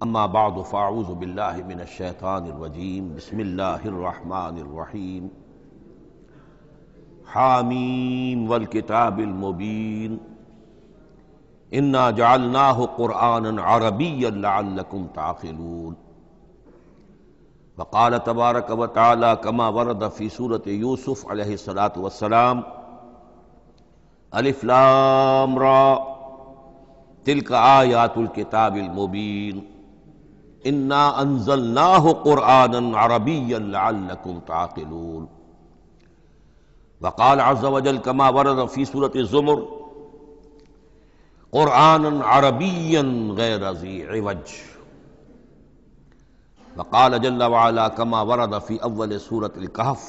اما بعد فاعوذ باللہ من الشیطان الرجیم بسم اللہ الرحمن الرحیم حامیم والکتاب المبین انا جعلناہ قرآنا عربیا لعلکم تعقلون وقال تبارک وتعالی کما ورد فی سورۃ یوسف علیہ الصلاۃ والسلام الف لام را تلک آیات الکتاب المبین انا انزلناہ قرآنا عربیا لعلکم تعقلون وقال عز وجل كما ورد في سورة الزمر قرآنا عربيا غير ذي عوج وقال جل وعلا كما ورد في أول سورة الكهف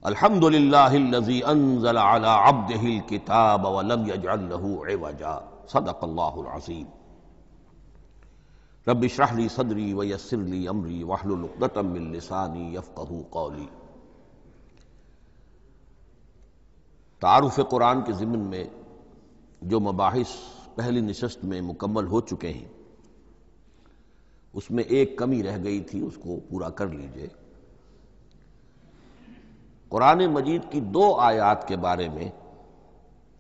الحمد لله الذي أنزل على عبده الكتاب ولم يجعل له عوجا صدق الله العظيم رب اشرح لي صدري ويسر لي أمري واحلل عقدة من لساني يفقهوا قولي۔ تعارف قرآن کے ضمن میں جو مباحث پہلی نشست میں مکمل ہو چکے ہیں اس میں ایک کمی رہ گئی تھی، اس کو پورا کر لیجئے۔ قرآن مجید کی 2 آیات کے بارے میں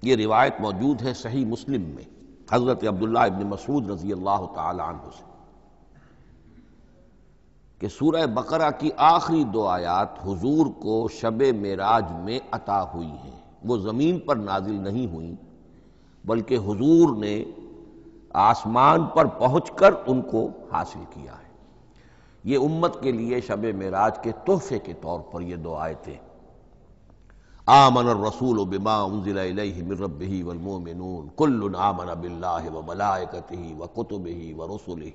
یہ روایت موجود ہے صحیح مسلم میں حضرت عبداللہ ابن مسعود رضی اللہ تعالی عنہ سے کہ سورہ بقرہ کی آخری 2 آیات حضور کو شب معراج میں عطا ہوئی ہیں، وہ زمین پر نازل نہیں ہوئیں بلکہ حضور نے آسمان پر پہنچ کر ان کو حاصل کیا ہے۔ یہ امت کے لیے شب معراج کے تحفے کے طور پر یہ 2 آیتیں آمن الرسول بما انزل الیہ من ربہ والمؤمنون کل آمن باللہ وملائکتہ وکتبہ ورسلہ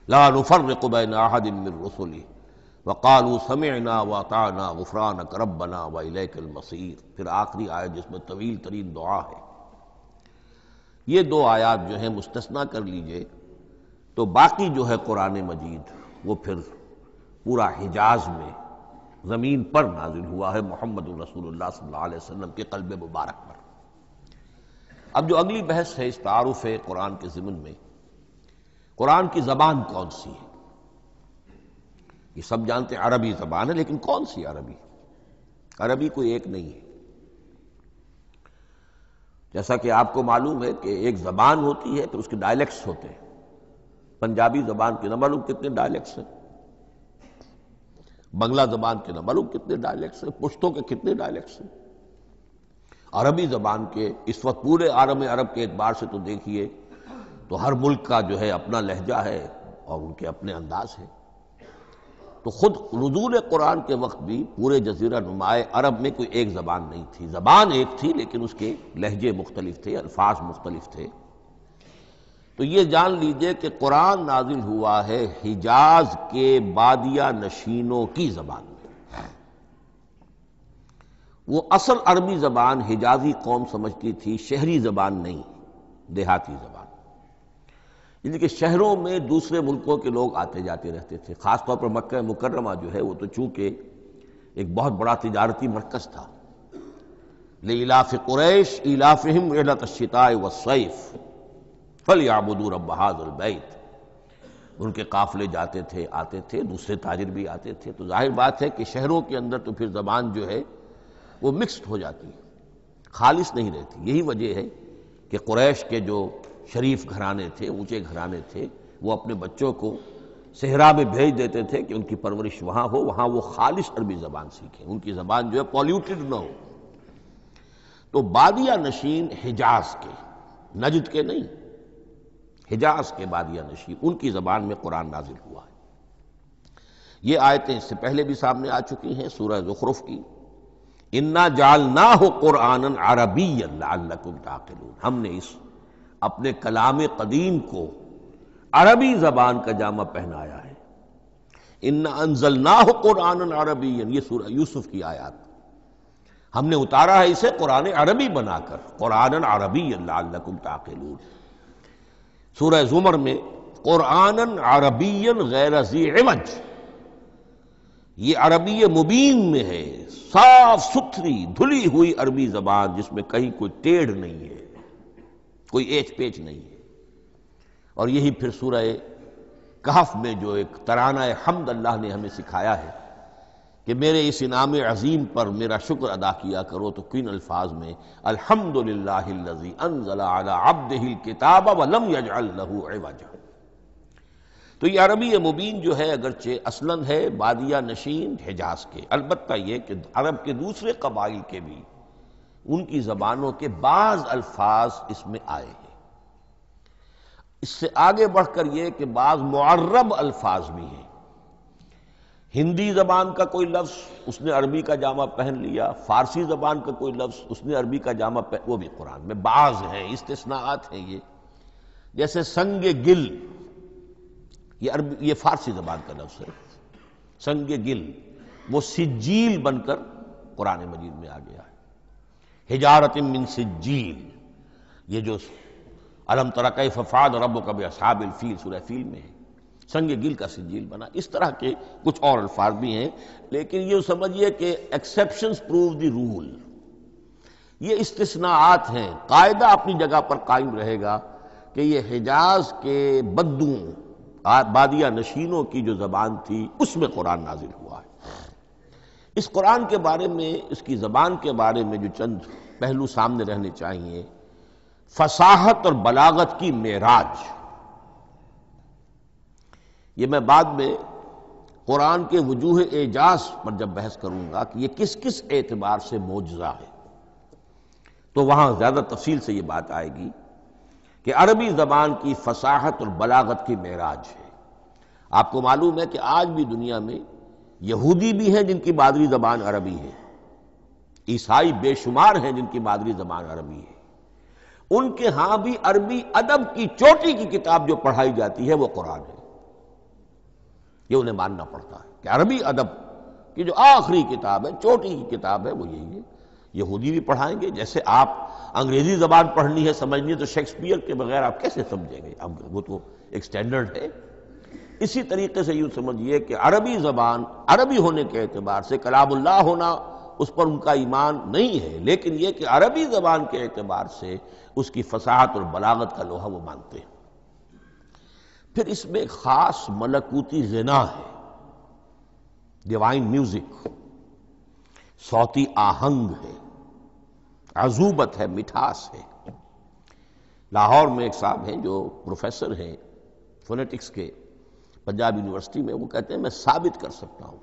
لا نفرق بین احد من رسلہ وقالوا سمعنا واطعنا غفرانک ربنا والیک المصیر۔ پھر آخری آیت جس میں طویل ترین دعا ہے۔ یہ 2 آیات جو ہیں مستثنیٰ کر لیجئے تو باقی جو ہے قرآن مجید وہ پھر پورا حجاز میں زمین پر نازل ہوا ہے محمد رسول اللہ صلی اللہ علیہ وسلم کے قلب مبارک پر۔ اب جو اگلی بحث ہے اس تعارف قرآن کے ضمن میں، قرآن کی زبان کون سی ہے؟ یہ سب جانتے ہیں عربی زبان ہے، لیکن کون سی عربی؟ عربی کوئی ایک نہیں ہے۔ جیسا کہ آپ کو معلوم ہے کہ ایک زبان ہوتی ہے پھر اس کے ڈائلیکٹس ہوتے ہیں۔ پنجابی زبان کے نہ معلوم کتنے ڈائلیکٹس ہیں، بنگلہ زبان کے نہ معلوم کتنے ڈائلیکٹس ہیں، پشتو کے کتنے ڈائلیکٹس ہیں۔ عربی زبان کے اس وقت پورے عالم عرب کے اعتبار سے تو دیکھیے تو ہر ملک کا جو ہے اپنا لہجہ ہے اور ان کے اپنے انداز ہے۔ تو خود نزول قرآن کے وقت بھی پورے جزیرہ نمائے عرب میں کوئی ایک زبان نہیں تھی، زبان ایک تھی لیکن اس کے لہجے مختلف تھے، الفاظ مختلف تھے۔ تو یہ جان لیجئے کہ قرآن نازل ہوا ہے حجاز کے بادیہ نشینوں کی زبان میں۔ وہ اصل عربی زبان حجازی قوم سمجھتی تھی، شہری زبان نہیں، دیہاتی زبان۔ یعنی کہ شہروں میں دوسرے ملکوں کے لوگ آتے جاتے رہتے تھے، خاص طور پر مکہ مکرمہ جو ہے وہ تو چونکہ ایک بہت بڑا تجارتی مرکز تھا۔ لإلاف قریش ایلافہم رحلۃ الشتاء والصیف فلیعبدوا رب ھذا البیت۔ ان کے قافلے جاتے تھے، آتے تھے، دوسرے تاجر بھی آتے تھے، تو ظاہر بات ہے کہ شہروں کے اندر تو پھر زبان جو ہے وہ مکسڈ ہو جاتی ہے، خالص نہیں رہتی۔ یہی وجہ ہے کہ قریش کے جو شریف گھرانے تھے، اونچے گھرانے تھے، وہ اپنے بچوں کو صحرا میں بھیج دیتے تھے کہ ان کی پرورش وہاں ہو، وہاں وہ خالص عربی زبان سیکھیں، ان کی زبان جو ہے پولیوٹڈ نہ ہو۔ تو بادیہ نشین حجاز کے، نجد کے نہیں، حجاز کے بادیہ نشین، ان کی زبان میں قرآن نازل ہوا ہے۔ یہ آیتیں اس سے پہلے بھی سامنے آ چکی ہیں سورہ زخرف کی، انا جعلناہ قرآنا عربیا لعلکم تعقلون۔ ہم نے اس اپنے کلام قدیم کو عربی زبان کا جامہ پہنایا ہے۔ انا انزلناہ قرآنا عربیا، یہ سورہ یوسف کی آیات، ہم نے اتارا ہے اسے قرآن عربی بنا کر، قرآنا عربیا لعلکم تعقلون۔ سورہ زمر میں قرآنا عربیا غیر ذی عوج، یہ عربی مبین میں ہے، صاف ستھری دھلی ہوئی عربی زبان جس میں کہیں کوئی ٹیڑھ نہیں ہے، کوئی ایچ پیچ نہیں ہے۔ اور یہی پھر سورہ کہف میں جو ایک ترانہ حمد اللہ نے ہمیں سکھایا ہے کہ میرے اس انعام عظیم پر میرا شکر ادا کیا کرو، تو کن الفاظ میں الحمدللہ الذی انزل علی عبدہ الکتاب ولم یجعل لہ عوجا۔ تو یہ عربی مبین جو ہے اگرچہ اصلاً ہے بادیہ نشین حجاز کے، البتہ یہ کہ عرب کے دوسرے قبائل کے بھی ان کی زبانوں کے بعض الفاظ اس میں آئے ہیں۔ اس سے آگے بڑھ کر یہ کہ بعض معرب الفاظ بھی ہیں۔ ہندی زبان کا کوئی لفظ اس نے عربی کا جامہ پہن لیا، فارسی زبان کا کوئی لفظ اس نے عربی کا جامہ وہ بھی قرآن میں بعض ہیں، استثناءات ہیں یہ۔ جیسے سنگ گل، یہ فارسی زبان کا لفظ ہے، سنگ گل، وہ سجیل بن کر قرآن مجید میں آ گیا ہے۔ حجارۃ من سجیل، یہ جو الم تر کیف فعل ربک باصحاب الفیل سورہ فیل میں ہے، سنگ گل کا سجیل بنا۔ اس طرح کے کچھ اور الفاظ بھی ہیں، لیکن یہ سمجھیے کہ ایکسیپشنز پروو دی رول، یہ استثناءات ہیں، قاعدہ اپنی جگہ پر قائم رہے گا کہ یہ حجاز کے بدوں بادیہ نشینوں کی جو زبان تھی اس میں قرآن نازل ہوا ہے۔ اس قرآن کے بارے میں، اس کی زبان کے بارے میں جو چند پہلو سامنے رہنے چاہیے، فصاحت اور بلاغت کی معراج، یہ میں بعد میں قرآن کے وجوہ اعجاز پر جب بحث کروں گا کہ یہ کس کس اعتبار سے معجزہ ہے، تو وہاں زیادہ تفصیل سے یہ بات آئے گی کہ عربی زبان کی فصاحت اور بلاغت کی معراج ہے۔ آپ کو معلوم ہے کہ آج بھی دنیا میں یہودی بھی ہیں جن کی مادری زبان عربی ہے، عیسائی بے شمار ہیں جن کی مادری زبان عربی ہے، ان کے ہاں بھی عربی ادب کی چوٹی کی کتاب جو پڑھائی جاتی ہے وہ قرآن ہے۔ یہ انہیں ماننا پڑتا ہے کہ عربی ادب کی جو آخری کتاب ہے، چوٹی کی کتاب ہے، وہ یہی ہے۔ یہودی بھی پڑھائیں گے، جیسے آپ انگریزی زبان پڑھنی ہے سمجھنی ہے تو شیکسپیئر کے بغیر آپ کیسے سمجھیں گے؟ اب وہ تو ایک سٹینڈرڈ ہے۔ اسی طریقے سے یوں سمجھیے کہ عربی زبان عربی ہونے کے اعتبار سے کلام اللہ ہونا اس پر ان کا ایمان نہیں ہے، لیکن یہ کہ عربی زبان کے اعتبار سے اس کی فصاحت اور بلاغت کا لوہا وہ مانتے ہیں۔ پھر اس میں ایک خاص ملکوتی غنا ہے، ڈیوائن میوزک، صوتی آہنگ ہے، عذوبت ہے، مٹھاس ہے۔ لاہور میں ایک صاحب ہیں جو پروفیسر ہیں فونیٹکس کے پنجاب یونیورسٹی میں، وہ کہتے ہیں میں ثابت کر سکتا ہوں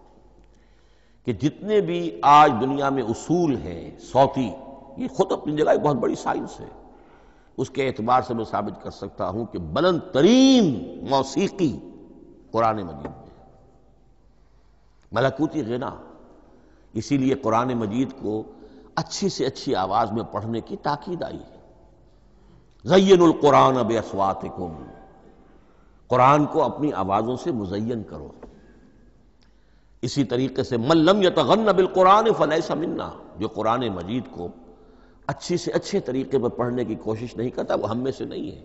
کہ جتنے بھی آج دنیا میں اصول ہیں صوتی، یہ خود اپنی جگہ ایک بہت بڑی سائنس ہے، اس کے اعتبار سے میں ثابت کر سکتا ہوں کہ بلند ترین موسیقی قرآن مجید میں ہے، ملکوتی غنا۔ اسی لیے قرآن مجید کو اچھی سے اچھی آواز میں پڑھنے کی تاکید آئی ہے۔ زینوا القرآن باصواتکم، قرآن کو اپنی آوازوں سے مزین کرو۔ اسی طریقے سے من لم یتغن بالقرآن فلیس منا، جو قرآن مجید کو اچھی سے اچھے طریقے پر پڑھنے کی کوشش نہیں کرتا وہ ہم میں سے نہیں ہے۔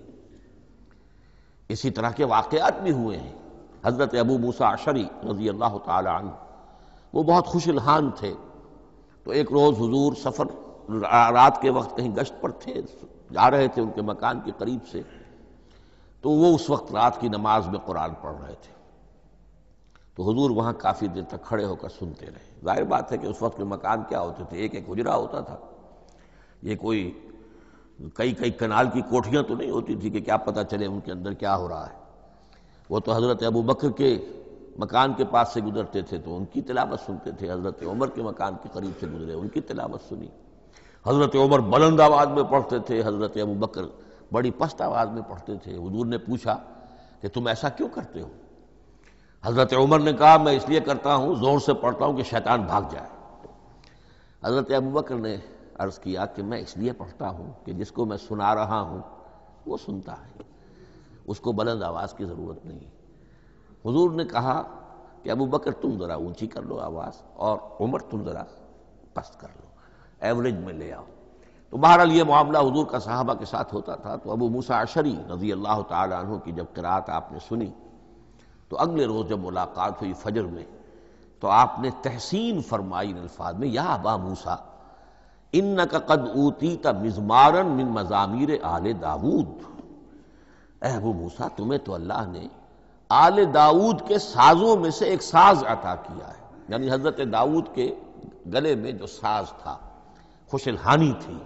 اسی طرح کے واقعات بھی ہوئے ہیں۔ حضرت ابو موسیٰ اشعری رضی اللہ تعالی عنہ، وہ بہت خوش الحان تھے، تو ایک روز حضور سفر رات کے وقت کہیں گشت پر تھے، جا رہے تھے ان کے مکان کے قریب سے، تو وہ اس وقت رات کی نماز میں قرآن پڑھ رہے تھے، تو حضور وہاں کافی دیر تک کھڑے ہو کر سنتے رہے۔ ظاہر بات ہے کہ اس وقت کے مکان کیا ہوتے تھے، ایک ایک حجرہ ہوتا تھا، یہ کوئی کئی کنال کی کوٹھیاں تو نہیں ہوتی تھی کہ کیا پتہ چلے ان کے اندر کیا ہو رہا ہے۔ وہ تو حضرت ابو بکر کے مکان کے پاس سے گزرتے تھے تو ان کی تلاوت سنتے تھے، حضرت عمر کے مکان کے قریب سے گزرے ان کی تلاوت سنی، حضرت عمر بلند آواز میں پڑھتے تھے، حضرت ابو بکر بڑی پست آواز میں پڑھتے تھے۔ حضور نے پوچھا کہ تم ایسا کیوں کرتے ہو؟ حضرت عمر نے کہا میں اس لیے کرتا ہوں، زور سے پڑھتا ہوں کہ شیطان بھاگ جائے۔ حضرت ابو بکر نے عرض کیا کہ میں اس لیے پڑھتا ہوں کہ جس کو میں سنا رہا ہوں وہ سنتا ہے، اس کو بلند آواز کی ضرورت نہیں۔ حضور نے کہا کہ ابو بکر تم ذرا اونچی کر لو آواز، اور عمر تم ذرا پست کر لو، ایوریج میں لے آؤ۔ تو بہرحال یہ معاملہ حضور کا صحابہ کے ساتھ ہوتا تھا۔ تو ابو موسیٰ اشعری رضی اللہ تعالی عنہ کی جب قرأت آپ نے سنی تو اگلے روز جب ملاقات ہوئی فجر میں، تو آپ نے تحسین فرمائی ان الفاظ میں، یا ابا موسیٰ انک قد اوتیت مزمارا من مزامیر آل داود، اے ابو موسیٰ تمہیں تو اللہ نے آل داؤد کے سازوں میں سے ایک ساز عطا کیا ہے، یعنی حضرت داؤد کے گلے میں جو ساز تھا، خوش الحانی تھی،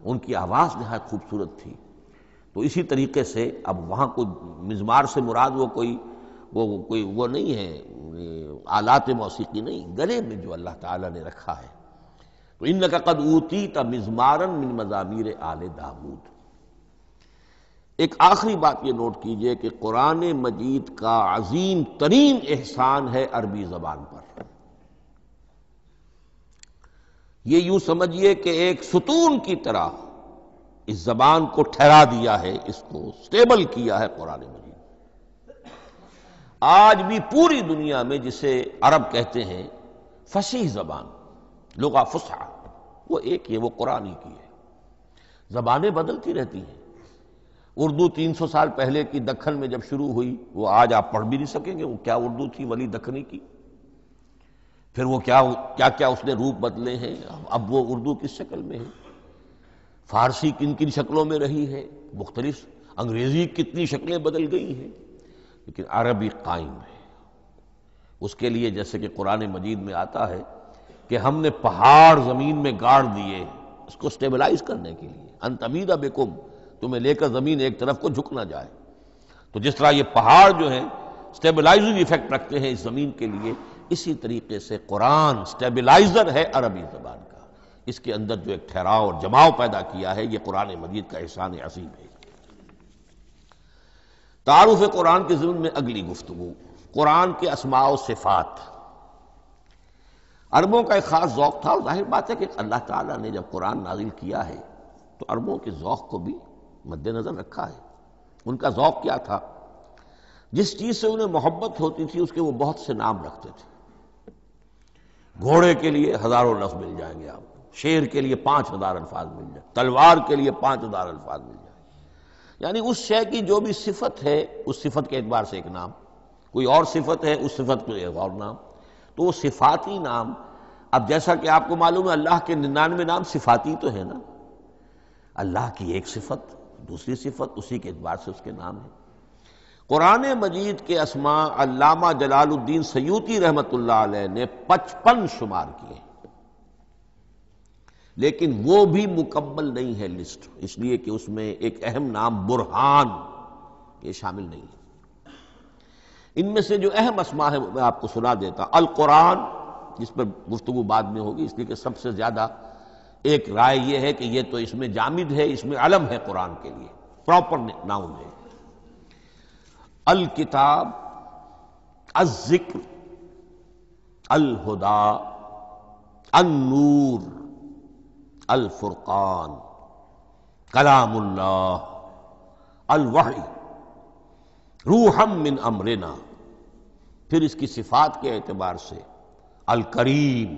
ان کی آواز نہایت خوبصورت تھی۔ تو اسی طریقے سے اب وہاں کوئی مزمار سے مراد وہ نہیں ہے، آلات موسیقی نہیں، گلے میں جو اللہ تعالیٰ نے رکھا ہے۔ تو انک قد اوتیت مزمارا من مزامیر آل داؤد۔ ایک آخری بات یہ نوٹ کیجئے کہ قرآن مجید کا عظیم ترین احسان ہے عربی زبان پر۔ یہ یوں سمجھیے کہ ایک ستون کی طرح اس زبان کو ٹھہرا دیا ہے، اس کو سٹیبل کیا ہے قرآن مجید۔ آج بھی پوری دنیا میں جسے عرب کہتے ہیں فصیح زبان، لغہ فصحی، وہ ایک ہے، وہ قرآن ہی کی ہے۔ زبانیں بدلتی رہتی ہیں۔ اردو 300 سال پہلے کی دکن میں جب شروع ہوئی، وہ آج آپ پڑھ بھی نہیں سکیں گے وہ کیا اردو تھی ولی دکنی کی۔ پھر وہ کیا اس نے روپ بدلے ہیں، اب وہ اردو کس شکل میں ہے، فارسی کن کن شکلوں میں رہی ہے، مختلف انگریزی کتنی شکلیں بدل گئی ہیں، لیکن عربی قائم ہے۔ اس کے لیے جیسے کہ قرآن مجید میں آتا ہے کہ ہم نے پہاڑ زمین میں گاڑ دیے اس کو سٹیبلائز کرنے کے لیے، ان تمید بکم، تمہیں لے کر زمین ایک طرف کو جھک نہ جائے۔ تو جس طرح یہ پہاڑ جو ہیں سٹیبلائزنگ ایفیکٹ رکھتے ہیں اس زمین کے لیے، اسی طریقے سے قرآن سٹیبلائزر ہے عربی زبان کا۔ اس کے اندر جو ایک ٹھہراؤ اور جماؤ پیدا کیا ہے، یہ قرآن مجید کا احسان عظیم ہے۔ تعارف قرآن کے ضمن میں اگلی گفتگو، قرآن کے اسماء و صفات۔ عربوں کا ایک خاص ذوق تھا، اور ظاہر بات ہے کہ اللہ تعالیٰ نے جب قرآن نازل کیا ہے تو عربوں کے ذوق کو بھی مد نظر رکھا ہے۔ ان کا ذوق کیا تھا؟ جس چیز سے انہیں محبت ہوتی تھی اس کے وہ بہت سے نام رکھتے تھے۔ گھوڑے کے لیے ہزاروں لفظ مل جائیں گے آپ کو، شیر کے لیے 5000 الفاظ مل جائیں، تلوار کے لیے 5000 الفاظ مل جائیں، یعنی اس شے کی جو بھی صفت ہے اس صفت کے اعتبار سے ایک نام، کوئی اور صفت ہے اس صفت کو ایک اور نام۔ تو وہ صفاتی نام، اب جیسا کہ آپ کو معلوم ہے اللہ کے 99 نام صفاتی تو ہے نا، اللہ کی ایک صفت دوسری صفت، اسی کے اعتبار سے اس کے نام ہیں۔ قرآن مجید کے اسماء علامہ جلال الدین سیوطی رحمۃ اللہ علیہ نے 55 شمار کیے، لیکن وہ بھی مکمل نہیں ہے لسٹ، اس لیے کہ اس میں ایک اہم نام برہان یہ شامل نہیں ہے۔ ان میں سے جو اہم اسماء ہیں میں آپ کو سنا دیتا۔ القرآن، جس پر گفتگو بعد میں ہوگی، اس لیے کہ سب سے زیادہ ایک رائے یہ ہے کہ یہ تو اس میں جامد ہے، اس میں علم ہے قرآن کے لیے، پراپر ناؤن ہے۔ الکتاب، الذکر، الہدی، النور، الفرقان، کلام اللہ، الوحی، روحا من امرنا۔ پھر اس کی صفات کے اعتبار سے الکریم،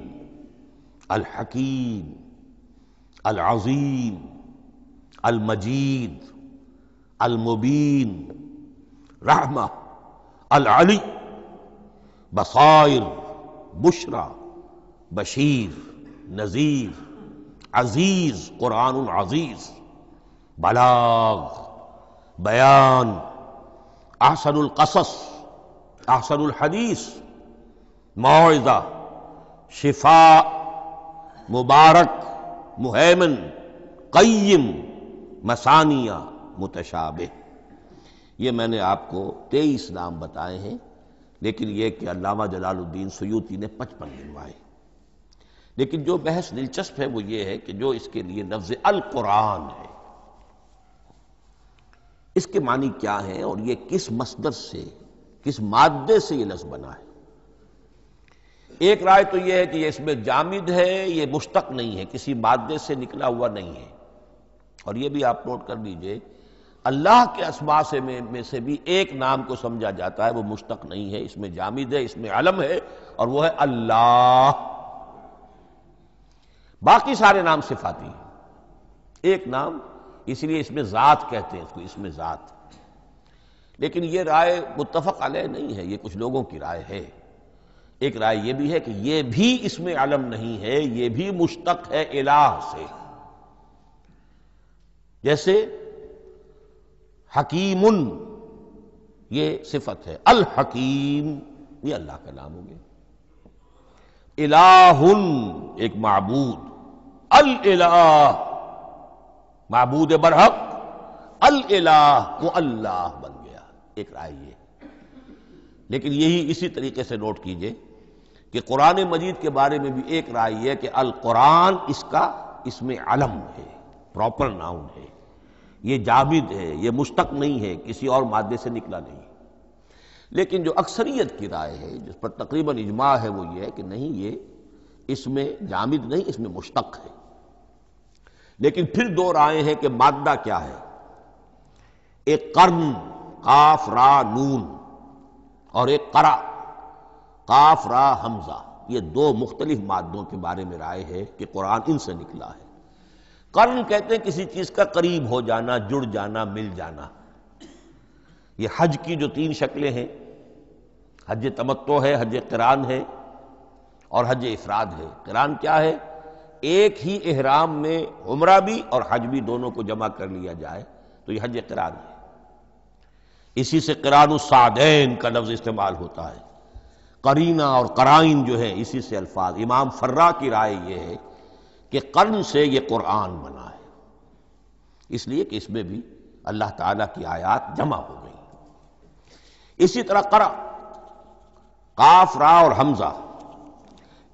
الحکیم، العظیم، المجید، المبین، رحمہ، العلی، بصائر، بشرا، بشیر، نذیر، عزیز، قرآن عزیز، بلاغ، بیان، احسن القصص، احسن الحدیث، موعظہ، شفاء، مبارک، مہیمن، قیم، مثانیہ، متشابہ۔ یہ میں نے آپ کو 23 نام بتائے ہیں، لیکن یہ کہ علامہ جلال الدین سیوطی نے 55 گنوائے۔ لیکن جو بحث دلچسپ ہے وہ یہ ہے کہ جو اس کے لیے لفظ القرآن ہے، اس کے معنی کیا ہے اور یہ کس مصدر سے، کس مادے سے یہ لفظ بنا ہے۔ ایک رائے تو یہ ہے کہ یہ اس میں جامد ہے، یہ مشتق نہیں ہے، کسی مادے سے نکلا ہوا نہیں ہے۔ اور یہ بھی آپ نوٹ کر لیجئے، اللہ کے اسماء میں سے بھی ایک نام کو سمجھا جاتا ہے، وہ مشتق نہیں ہے، اس میں جامد ہے، اس میں علم ہے، اور وہ ہے اللہ۔ باقی سارے نام صفاتی ہیں، ایک نام، اس لیے اس میں ذات کہتے ہیں، اس کو اس میں ذات۔ لیکن یہ رائے متفق علیہ نہیں ہے، یہ کچھ لوگوں کی رائے ہے۔ ایک رائے یہ بھی ہے کہ یہ بھی اس میں علم نہیں ہے، یہ بھی مشتق ہے الہ سے۔ جیسے حکیم یہ صفت ہے، الحکیم یہ اللہ کا نام ہو گیا، الہ ایک معبود، الالہ معبود برحق، الالہ وہ اللہ بن گیا، ایک رائے یہ۔ لیکن یہی اسی طریقے سے نوٹ کیجئے کہ قرآن مجید کے بارے میں بھی ایک رائے یہ ہے کہ القرآن اس کا اسم علم ہے، پراپر ناؤن ہے، یہ جامد ہے، یہ مشتق نہیں ہے، کسی اور مادے سے نکلا نہیں۔ لیکن جو اکثریت کی رائے ہے، جس پر تقریباً اجماع ہے، وہ یہ ہے کہ نہیں، یہ اس میں جامد نہیں، اس میں مشتق ہے۔ لیکن پھر دو رائے ہیں کہ مادہ کیا ہے۔ ایک قرن قاف را نون، اور ایک قرا قاف را حمزہ، یہ دو مختلف مادوں کے بارے میں رائے ہے کہ قرآن ان سے نکلا ہے۔ قرن کہتے ہیں کسی چیز کا قریب ہو جانا، جڑ جانا، مل جانا۔ یہ حج کی جو تین شکلیں ہیں، حج تمتع ہے، حج قران ہے، اور حج افراد ہے۔ قران کیا ہے؟ ایک ہی احرام میں عمرہ بھی اور حج بھی دونوں کو جمع کر لیا جائے تو یہ حج قران ہے۔ اسی سے قران الصعدین کا لفظ استعمال ہوتا ہے۔ قرینہ اور قرائن جو ہے اسی سے الفاظ۔ امام فرا کی رائے یہ ہے کہ قرن سے یہ قرآن بنا ہے، اس لیے کہ اس میں بھی اللہ تعالیٰ کی آیات جمع ہو گئی۔ اسی طرح قرأ قاف را اور حمزہ،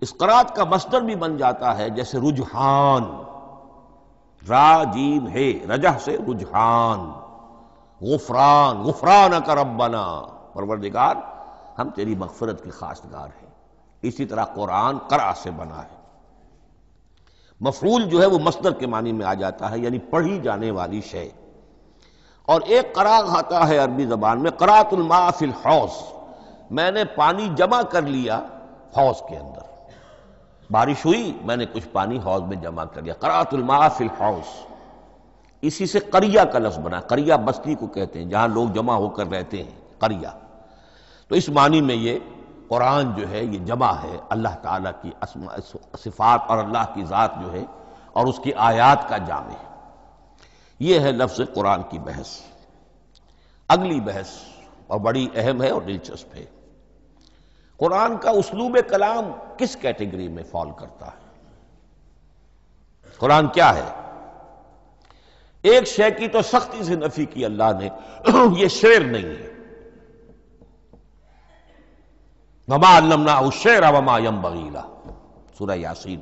اس قرات کا مصدر بھی بن جاتا ہے، جیسے رجحان، را جیم ہے، رجح سے رجحان، غفران، غفرانک ربنا، پروردگار ہم تیری مغفرت کے خواستگار ہیں۔ اسی طرح قرآن قرأ سے بنا ہے۔ مفعول جو ہے وہ مصدر کے معنی میں آ جاتا ہے، یعنی پڑھی جانے والی شے۔ اور ایک قرأ آتا ہے عربی زبان میں، قرأت الماء فی الحوض، میں نے پانی جمع کر لیا حوض کے اندر، بارش ہوئی میں نے کچھ پانی حوض میں جمع کر لیا، قرأت الماء فی الحوض۔ اسی سے قریہ کا لفظ بنا، قریہ بستی کو کہتے ہیں جہاں لوگ جمع ہو کر رہتے ہیں، قریہ۔ تو اس معنی میں یہ قرآن جو ہے یہ جمع ہے اللہ تعالیٰ کی اسماء صفات اور اللہ کی ذات جو ہے اور اس کی آیات کا جامع ہے۔ یہ ہے لفظ قرآن کی بحث۔ اگلی بحث اور بڑی اہم ہے اور دلچسپ ہے، قرآن کا اسلوب کلام کس کیٹیگری میں فال کرتا ہے؟ قرآن کیا ہے؟ ایک شے کی تو سختی سے نفی کی اللہ نے، یہ شعر نہیں ہے، وما علمناہ الشعر وما ينبغی لہ، سورہ یاسین۔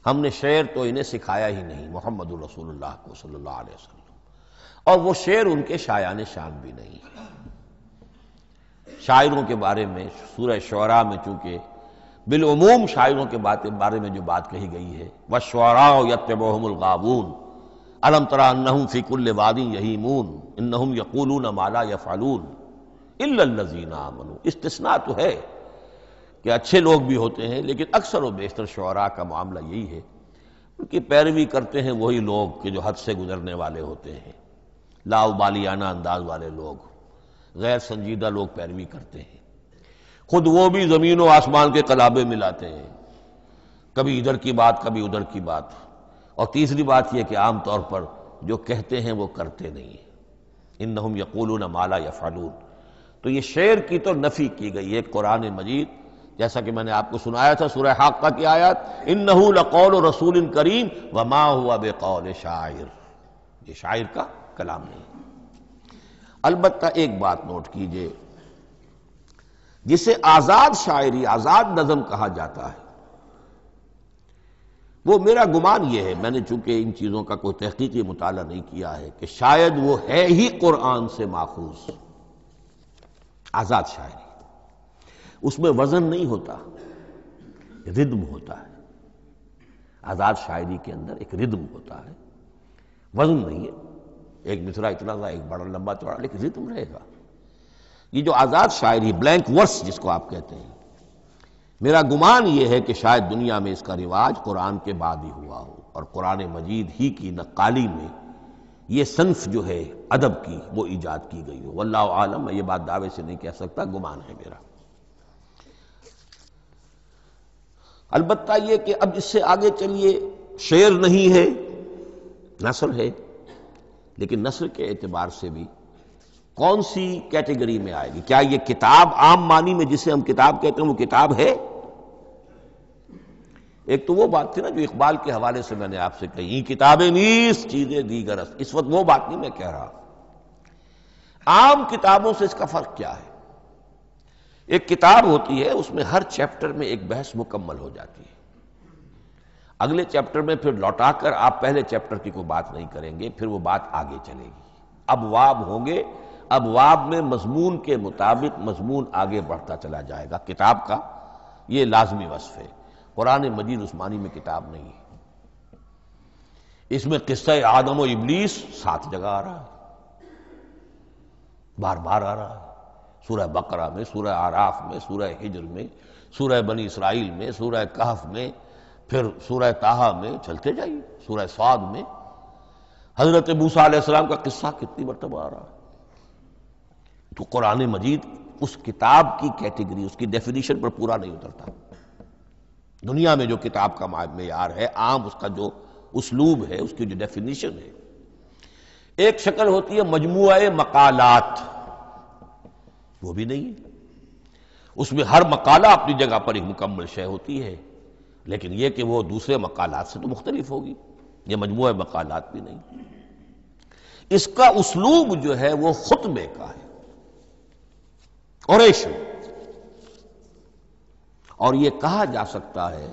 ہم نے شعر تو انہیں سکھایا ہی نہیں، محمد رسول اللہ کو صلی اللہ علیہ وسلم، اور وہ شعر ان کے شایان شان بھی نہیں۔ شاعروں کے بارے میں سورہ شعراء میں چونکہ بالعموم شاعروں کے بارے میں جو بات کہی گئی ہے، وَالشُّعَرَاءُ يَتَّبِعُهُمُ الْغَاوُونَ أَلَمْ تَرَ أَنَّهُمْ فِي كُلِّ وَادٍ يَهِيمُونَ إِنَّهُمْ يَقُولُونَ مَا لَا يَفْعَلُونَ إِلَّا الَّذِينَ آمَنُوا۔ استثناء تو ہے کہ اچھے لوگ بھی ہوتے ہیں، لیکن اکثر و بیشتر شعراء کا معاملہ یہی ہے، ان کی پیروی کرتے ہیں وہی لوگ کہ جو حد سے گزرنے والے ہوتے ہیں، لاؤبالیانہ انداز والے لوگ، غیر سنجیدہ لوگ پیروی کرتے ہیں۔ خود وہ بھی زمین و آسمان کے قلابے ملاتے ہیں، کبھی ادھر کی بات کبھی ادھر کی بات۔ اور تیسری بات یہ کہ عام طور پر جو کہتے ہیں وہ کرتے نہیں ہیں، انہم یقولون ما لا یفعلون۔ تو یہ شعر کی تو نفی کی گئی ہے۔ قرآن مجید جیسا کہ میں نے آپ کو سنایا تھا سورہ حاقہ کی آیات، انہ لقول رسول کریم وما هو بقول شاعر، یہ شاعر کا کلام نہیں۔ البتہ ایک بات نوٹ کیجئے، جسے آزاد شاعری، آزاد نظم کہا جاتا ہے، وہ میرا گمان یہ ہے، میں نے چونکہ ان چیزوں کا کوئی تحقیقی مطالعہ نہیں کیا ہے، کہ شاید وہ ہے ہی قرآن سے ماخوذ آزاد شاعری۔ اس میں وزن نہیں ہوتا، ردم ہوتا ہے۔ آزاد شاعری کے اندر ایک ردم ہوتا ہے، وزن نہیں ہے، ایک مصرع اتنا سا، ایک بڑا لمبا چوڑا، لیکن ردم رہے گا۔ یہ جو آزاد شاعری، بلینک ورس جس کو آپ کہتے ہیں، میرا گمان یہ ہے کہ شاید دنیا میں اس کا رواج قرآن کے بعد ہی ہوا ہو، اور قرآن مجید ہی کی نقالی میں یہ صنف جو ہے ادب کی وہ ایجاد کی گئی ہو۔ واللہ عالم، میں یہ بات دعوے سے نہیں کہہ سکتا، گمان ہے میرا۔ البتہ یہ کہ اب اس سے آگے چلیے، شعر نہیں ہے، نثر ہے، لیکن نثر کے اعتبار سے بھی کون سی کیٹیگری میں آئے گی؟ کیا یہ کتاب عام معنی میں جسے ہم کتاب کہتے ہیں وہ کتاب ہے؟ ایک تو وہ بات تھی نا جو اقبال کے حوالے سے میں نے آپ سے کہی، کتابیں نیز چیزیں دیگر است، اس وقت وہ بات نہیں میں کہہ رہا۔ عام کتابوں سے اس کا فرق کیا ہے؟ ایک کتاب ہوتی ہے، اس میں ہر چیپٹر میں ایک بحث مکمل ہو جاتی ہے، اگلے چیپٹر میں پھر لوٹا کر آپ پہلے چیپٹر کی کوئی بات نہیں کریں گے، پھر وہ بات آگے چلے گی، ابواب ہوں گے، ابواب میں مضمون کے مطابق مضمون آگے بڑھتا چلا جائے گا۔ کتاب کا یہ لازمی وصف ہے۔ قرآن مجید عثمانی میں کتاب نہیں ہے، اس میں قصہ آدم و ابلیس 7 جگہ آ رہا ہے، بار بار آ رہا ہے، سورہ بقرہ میں، سورہ اعراف میں، سورہ ہجر میں، سورہ بنی اسرائیل میں، سورہ کہف میں، پھر سورہ طٰہٰ میں، چلتے جائیے، سورہ صاد میں حضرت موسیٰ علیہ السلام کا قصہ کتنی مرتبہ آ رہا ہے۔ تو قرآن مجید اس کتاب کی کیٹیگری، اس کی ڈیفینیشن پر پورا نہیں اترتا۔ دنیا میں جو کتاب کا معیار ہے، عام اس کا جو اسلوب ہے، اس کی جو ڈیفینیشن ہے، ایک شکل ہوتی ہے مجموعہ مقالات، وہ بھی نہیں ہے، اس میں ہر مقالہ اپنی جگہ پر ایک مکمل شے ہوتی ہے، لیکن یہ کہ وہ دوسرے مقالات سے تو مختلف ہوگی، یہ مجموعہ مقالات بھی نہیں۔ اس کا اسلوب جو ہے وہ خطبے کا ہے، اوریشن، اور یہ کہا جا سکتا ہے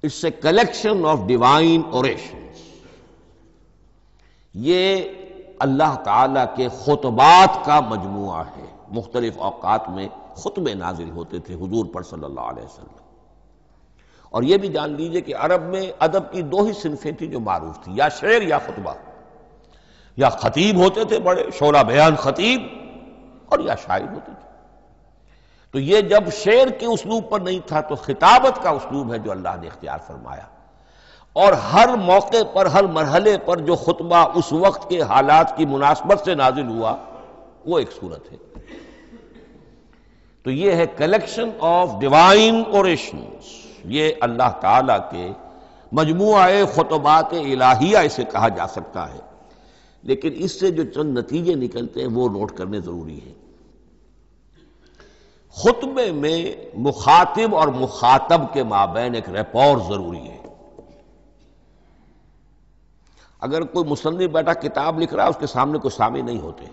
it's a collection of divine orations, یہ اللہ تعالی کے خطبات کا مجموعہ ہے۔ مختلف اوقات میں خطبے نازل ہوتے تھے حضور پر صلی اللہ علیہ وسلم، اور یہ بھی جان لیجئے کہ عرب میں ادب کی 2 ہی صنفیں تھیں جو معروف تھیں، یا شعر یا خطبہ، یا خطیب ہوتے تھے بڑے شعرا بیان خطیب، اور یا شاعر ہوتے تھے۔ تو یہ جب شعر کے اسلوب پر نہیں تھا تو خطابت کا اسلوب ہے جو اللہ نے اختیار فرمایا، اور ہر موقع پر، ہر مرحلے پر جو خطبہ اس وقت کے حالات کی مناسبت سے نازل ہوا وہ ایک صورت ہے۔ تو یہ ہے کلیکشن آف ڈیوائن اوریشنز، یہ اللہ تعالیٰ کے مجموعہ خطبات الہیہ اسے کہا جا سکتا ہے، لیکن اس سے جو چند نتیجے نکلتے ہیں وہ نوٹ کرنے ضروری ہیں۔ خطبے میں مخاطب اور مخاطب کے مابین ایک ریپور ضروری ہے۔ اگر کوئی مصنف بیٹا کتاب لکھ رہا ہے، اس کے سامنے کوئی سامع نہیں ہوتے،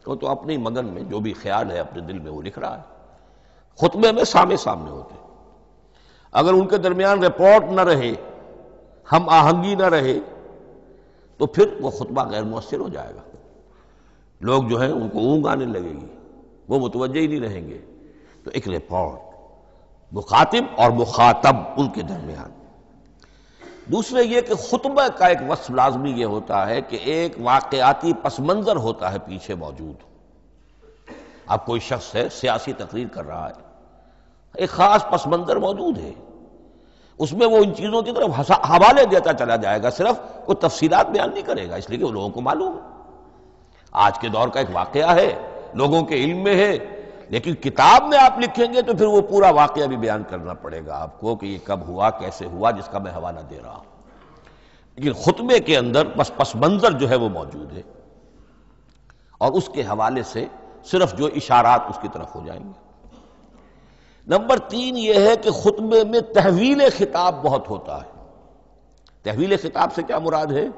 وہ تو اپنی مگن میں جو بھی خیال ہے اپنے دل میں وہ لکھ رہا ہے۔ خطبے میں سامع سامنے ہوتے، اگر ان کے درمیان رپورٹ نہ رہے، ہم آہنگی نہ رہے، تو پھر وہ خطبہ غیر مؤثر ہو جائے گا، لوگ جو ہیں ان کو اونگ آنے لگے گی، وہ متوجہ ہی نہیں رہیں گے۔ تو ایک رپورٹ مخاطب اور مخاطب ان کے درمیان۔ دوسرے یہ کہ خطبہ کا ایک وصف لازمی یہ ہوتا ہے کہ ایک واقعاتی پس منظر ہوتا ہے پیچھے موجود۔ اب کوئی شخص ہے سیاسی تقریر کر رہا ہے، ایک خاص پس منظر موجود ہے، اس میں وہ ان چیزوں کی طرف حوالے دیتا چلا جائے گا، صرف کوئی تفصیلات بیان نہیں کرے گا، اس لیے کہ وہ لوگوں کو معلوم ہے آج کے دور کا ایک واقعہ ہے، لوگوں کے علم میں ہے، لیکن کتاب میں آپ لکھیں گے تو پھر وہ پورا واقعہ بھی بیان کرنا پڑے گا آپ کو کہ یہ کب ہوا، کیسے ہوا، جس کا میں حوالہ دے رہا ہوں۔ لیکن خطبے کے اندر بس پس منظر جو ہے وہ موجود ہے، اور اس کے حوالے سے صرف جو اشارات اس کی طرف ہو جائیں گے۔ نمبر 3 یہ ہے کہ خطبے میں تحویل خطاب بہت ہوتا ہے۔ تحویل خطاب سے کیا مراد ہے؟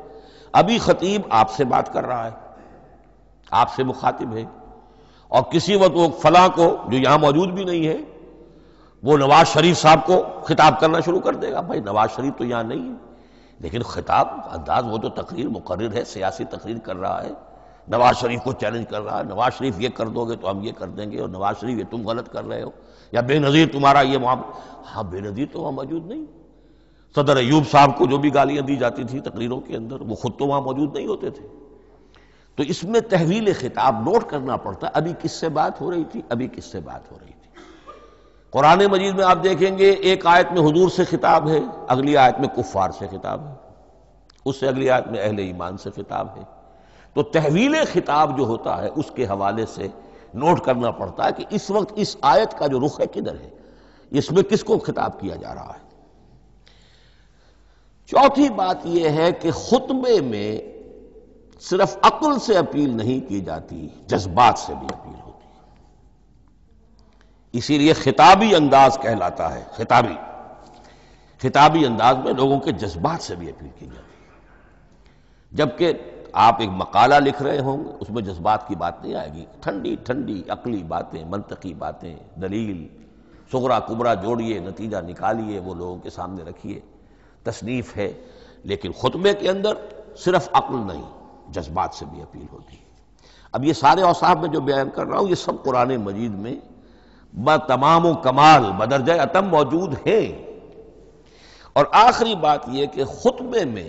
ابھی خطیب آپ سے بات کر رہا ہے، آپ سے مخاطب ہے، اور کسی وقت وہ فلاں کو جو یہاں موجود بھی نہیں ہے، وہ نواز شریف صاحب کو خطاب کرنا شروع کر دے گا۔ بھائی نواز شریف تو یہاں نہیں ہے، لیکن خطاب انداز وہ تو تقریر مقرر ہے، سیاسی تقریر کر رہا ہے، نواز شریف کو چیلنج کر رہا ہے، نواز شریف یہ کر دو گے تو ہم یہ کر دیں گے، اور نواز شریف یہ تم غلط کر رہے ہو، یا بے نظیر تمہارا یہ معاملہ۔ ہاں بے نظیر تو وہاں موجود نہیں، صدر ایوب صاحب کو جو بھی گالیاں دی جاتی تھی تقریروں کے اندر، وہ خود تو وہاں موجود نہیں ہوتے تھے۔ تو اس میں تحویل خطاب نوٹ کرنا پڑتا ہے، ابھی کس سے بات ہو رہی تھی، ابھی کس سے بات ہو رہی تھی۔ قرآن مجید میں آپ دیکھیں گے ایک آیت میں حضور سے خطاب ہے، اگلی آیت میں کفار سے خطاب ہے، اس سے اگلی آیت میں اہل ایمان سے خطاب ہے۔ تو تحویل خطاب جو ہوتا ہے اس کے حوالے سے نوٹ کرنا پڑتا ہے کہ اس وقت اس آیت کا جو رخ ہے کدھر ہے، اس میں کس کو خطاب کیا جا رہا ہے۔ چوتھی بات یہ ہے کہ خطبے میں صرف عقل سے اپیل نہیں کی جاتی، جذبات سے بھی اپیل ہوتی ہے۔ اسی لیے خطابی انداز کہلاتا ہے، خطابی انداز میں لوگوں کے جذبات سے بھی اپیل کی جاتی ہے۔ جبکہ آپ ایک مقالہ لکھ رہے ہوں گے، اس میں جذبات کی بات نہیں آئے گی، ٹھنڈی ٹھنڈی عقلی باتیں، منطقی باتیں، دلیل صغرا کبرا جوڑیے، نتیجہ نکالیے، وہ لوگوں کے سامنے رکھیے، تصنیف ہے۔ لیکن خطبے کے اندر صرف عقل نہیں، جذبات سے بھی اپیل ہوتی ہے۔ اب یہ سارے اوصاف میں جو بیان کر رہا ہوں یہ سب قرآن مجید میں بتمام و کمال بدرجہ اتم موجود ہیں۔ اور آخری بات یہ کہ خطبے میں،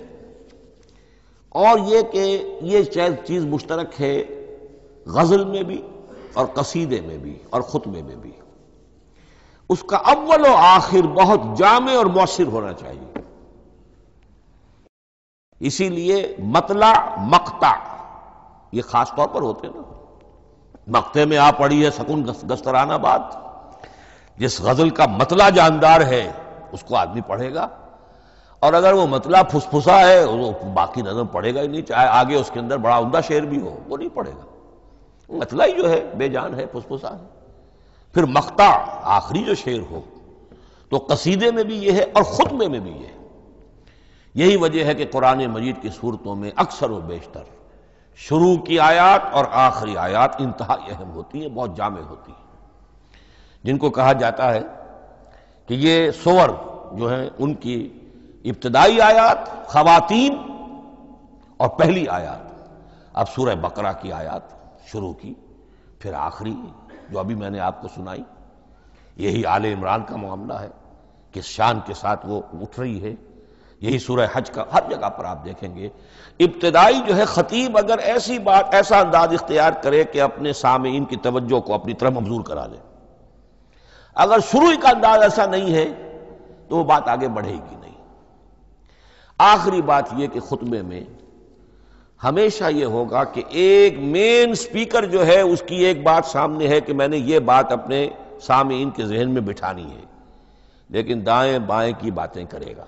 اور یہ کہ یہ چیز مشترک ہے غزل میں بھی اور قصیدے میں بھی اور خطبے میں بھی، اس کا اول و آخر بہت جامع اور مؤثر ہونا چاہیے۔ اسی لیے مطلع مقطع یہ خاص طور پر ہوتے ہیں نا۔ مقطع میں آپ پڑھی ہے سکون گسترانہ بات، جس غزل کا مطلع جاندار ہے اس کو آدمی پڑھے گا، اور اگر وہ مطلع پھسپھسا ہے وہ باقی نظم پڑھے گا ہی نہیں، چاہے آگے اس کے اندر بڑا عمدہ شعر بھی ہو وہ نہیں پڑھے گا۔ مطلع ہی جو ہے بے جان ہے، پھسپھسا ہے۔ پھر مقطع آخری جو شعر ہو، تو قصیدے میں بھی یہ ہے اور خطبے میں بھی یہ ہے۔ یہی وجہ ہے کہ قرآن مجید کی صورتوں میں اکثر و بیشتر شروع کی آیات اور آخری آیات انتہائی اہم ہوتی ہیں، بہت جامع ہوتی ہیں، جن کو کہا جاتا ہے کہ یہ سور جو ہیں ان کی ابتدائی آیات، خواتین اور پہلی آیات۔ اب سورہ بقرہ کی آیات شروع کی، پھر آخری جو ابھی میں نے آپ کو سنائی، یہی آل عمران کا معاملہ ہے، کس شان کے ساتھ وہ اٹھ رہی ہے۔ یہی سورہ حج کا ہر جگہ پر آپ دیکھیں گے ابتدائی جو ہے خطیب اگر ایسی بات، ایسا انداز اختیار کرے کہ اپنے سامعین کی توجہ کو اپنی طرف مبذول کرا لے، اگر شروع کا انداز ایسا نہیں ہے تو وہ بات آگے بڑھے گی نہیں۔ آخری بات یہ کہ خطبے میں ہمیشہ یہ ہوگا کہ ایک مین سپیکر جو ہے اس کی ایک بات سامنے ہے کہ میں نے یہ بات اپنے سامعین کے ذہن میں بٹھانی ہے، لیکن دائیں بائیں کی باتیں کرے گا،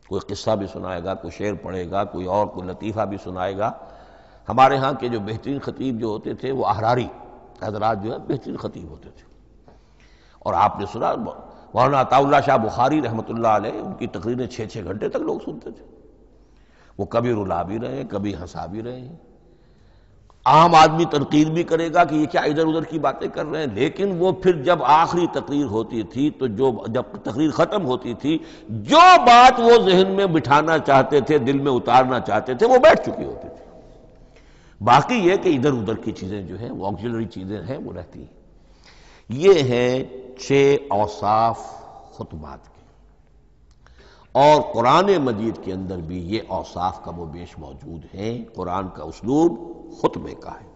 کوئی قصہ بھی سنائے گا، کوئی شعر پڑھے گا، کوئی اور کوئی لطیفہ بھی سنائے گا۔ ہمارے ہاں کے جو بہترین خطیب جو ہوتے تھے وہ احراری حضرات جو ہے بہترین خطیب ہوتے تھے، اور آپ نے سنا مولانا عطا اللہ شاہ بخاری رحمۃ اللہ علیہ، ان کی تقریریں 6 گھنٹے تک لوگ سنتے تھے۔ وہ کبھی رلا بھی رہے ہیں، کبھی ہنسا بھی رہے ہیں۔ عام آدمی تنقید بھی کرے گا کہ یہ کیا ادھر ادھر کی باتیں کر رہے ہیں، لیکن وہ پھر جب آخری تقریر ہوتی تھی تو جب تقریر ختم ہوتی تھی، جو بات وہ ذہن میں بٹھانا چاہتے تھے، دل میں اتارنا چاہتے تھے، وہ بیٹھ چکی ہوتی تھی۔ باقی یہ کہ ادھر ادھر کی چیزیں جو ہیں وہ آکسیلری چیزیں ہیں وہ رہتی ہیں۔ یہ ہیں 6 اوصاف خطبات کے، اور قرآن مجید کے اندر بھی یہ اوصاف کم و بیش موجود ہیں۔ قرآن کا اسلوب خطبے کا ہے۔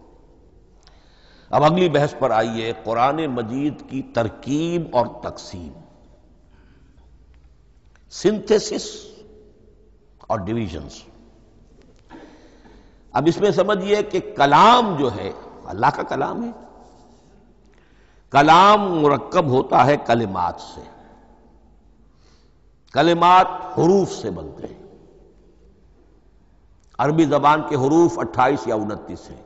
اب اگلی بحث پر آئیے، قرآن مجید کی ترکیب اور تقسیم، سنتھیسس اور ڈویژنز۔ اب اس میں سمجھیے کہ کلام جو ہے اللہ کا کلام ہے، کلام مرکب ہوتا ہے کلمات سے، کلمات حروف سے بنتے ہیں۔ عربی زبان کے حروف 28 یا 29 ہیں۔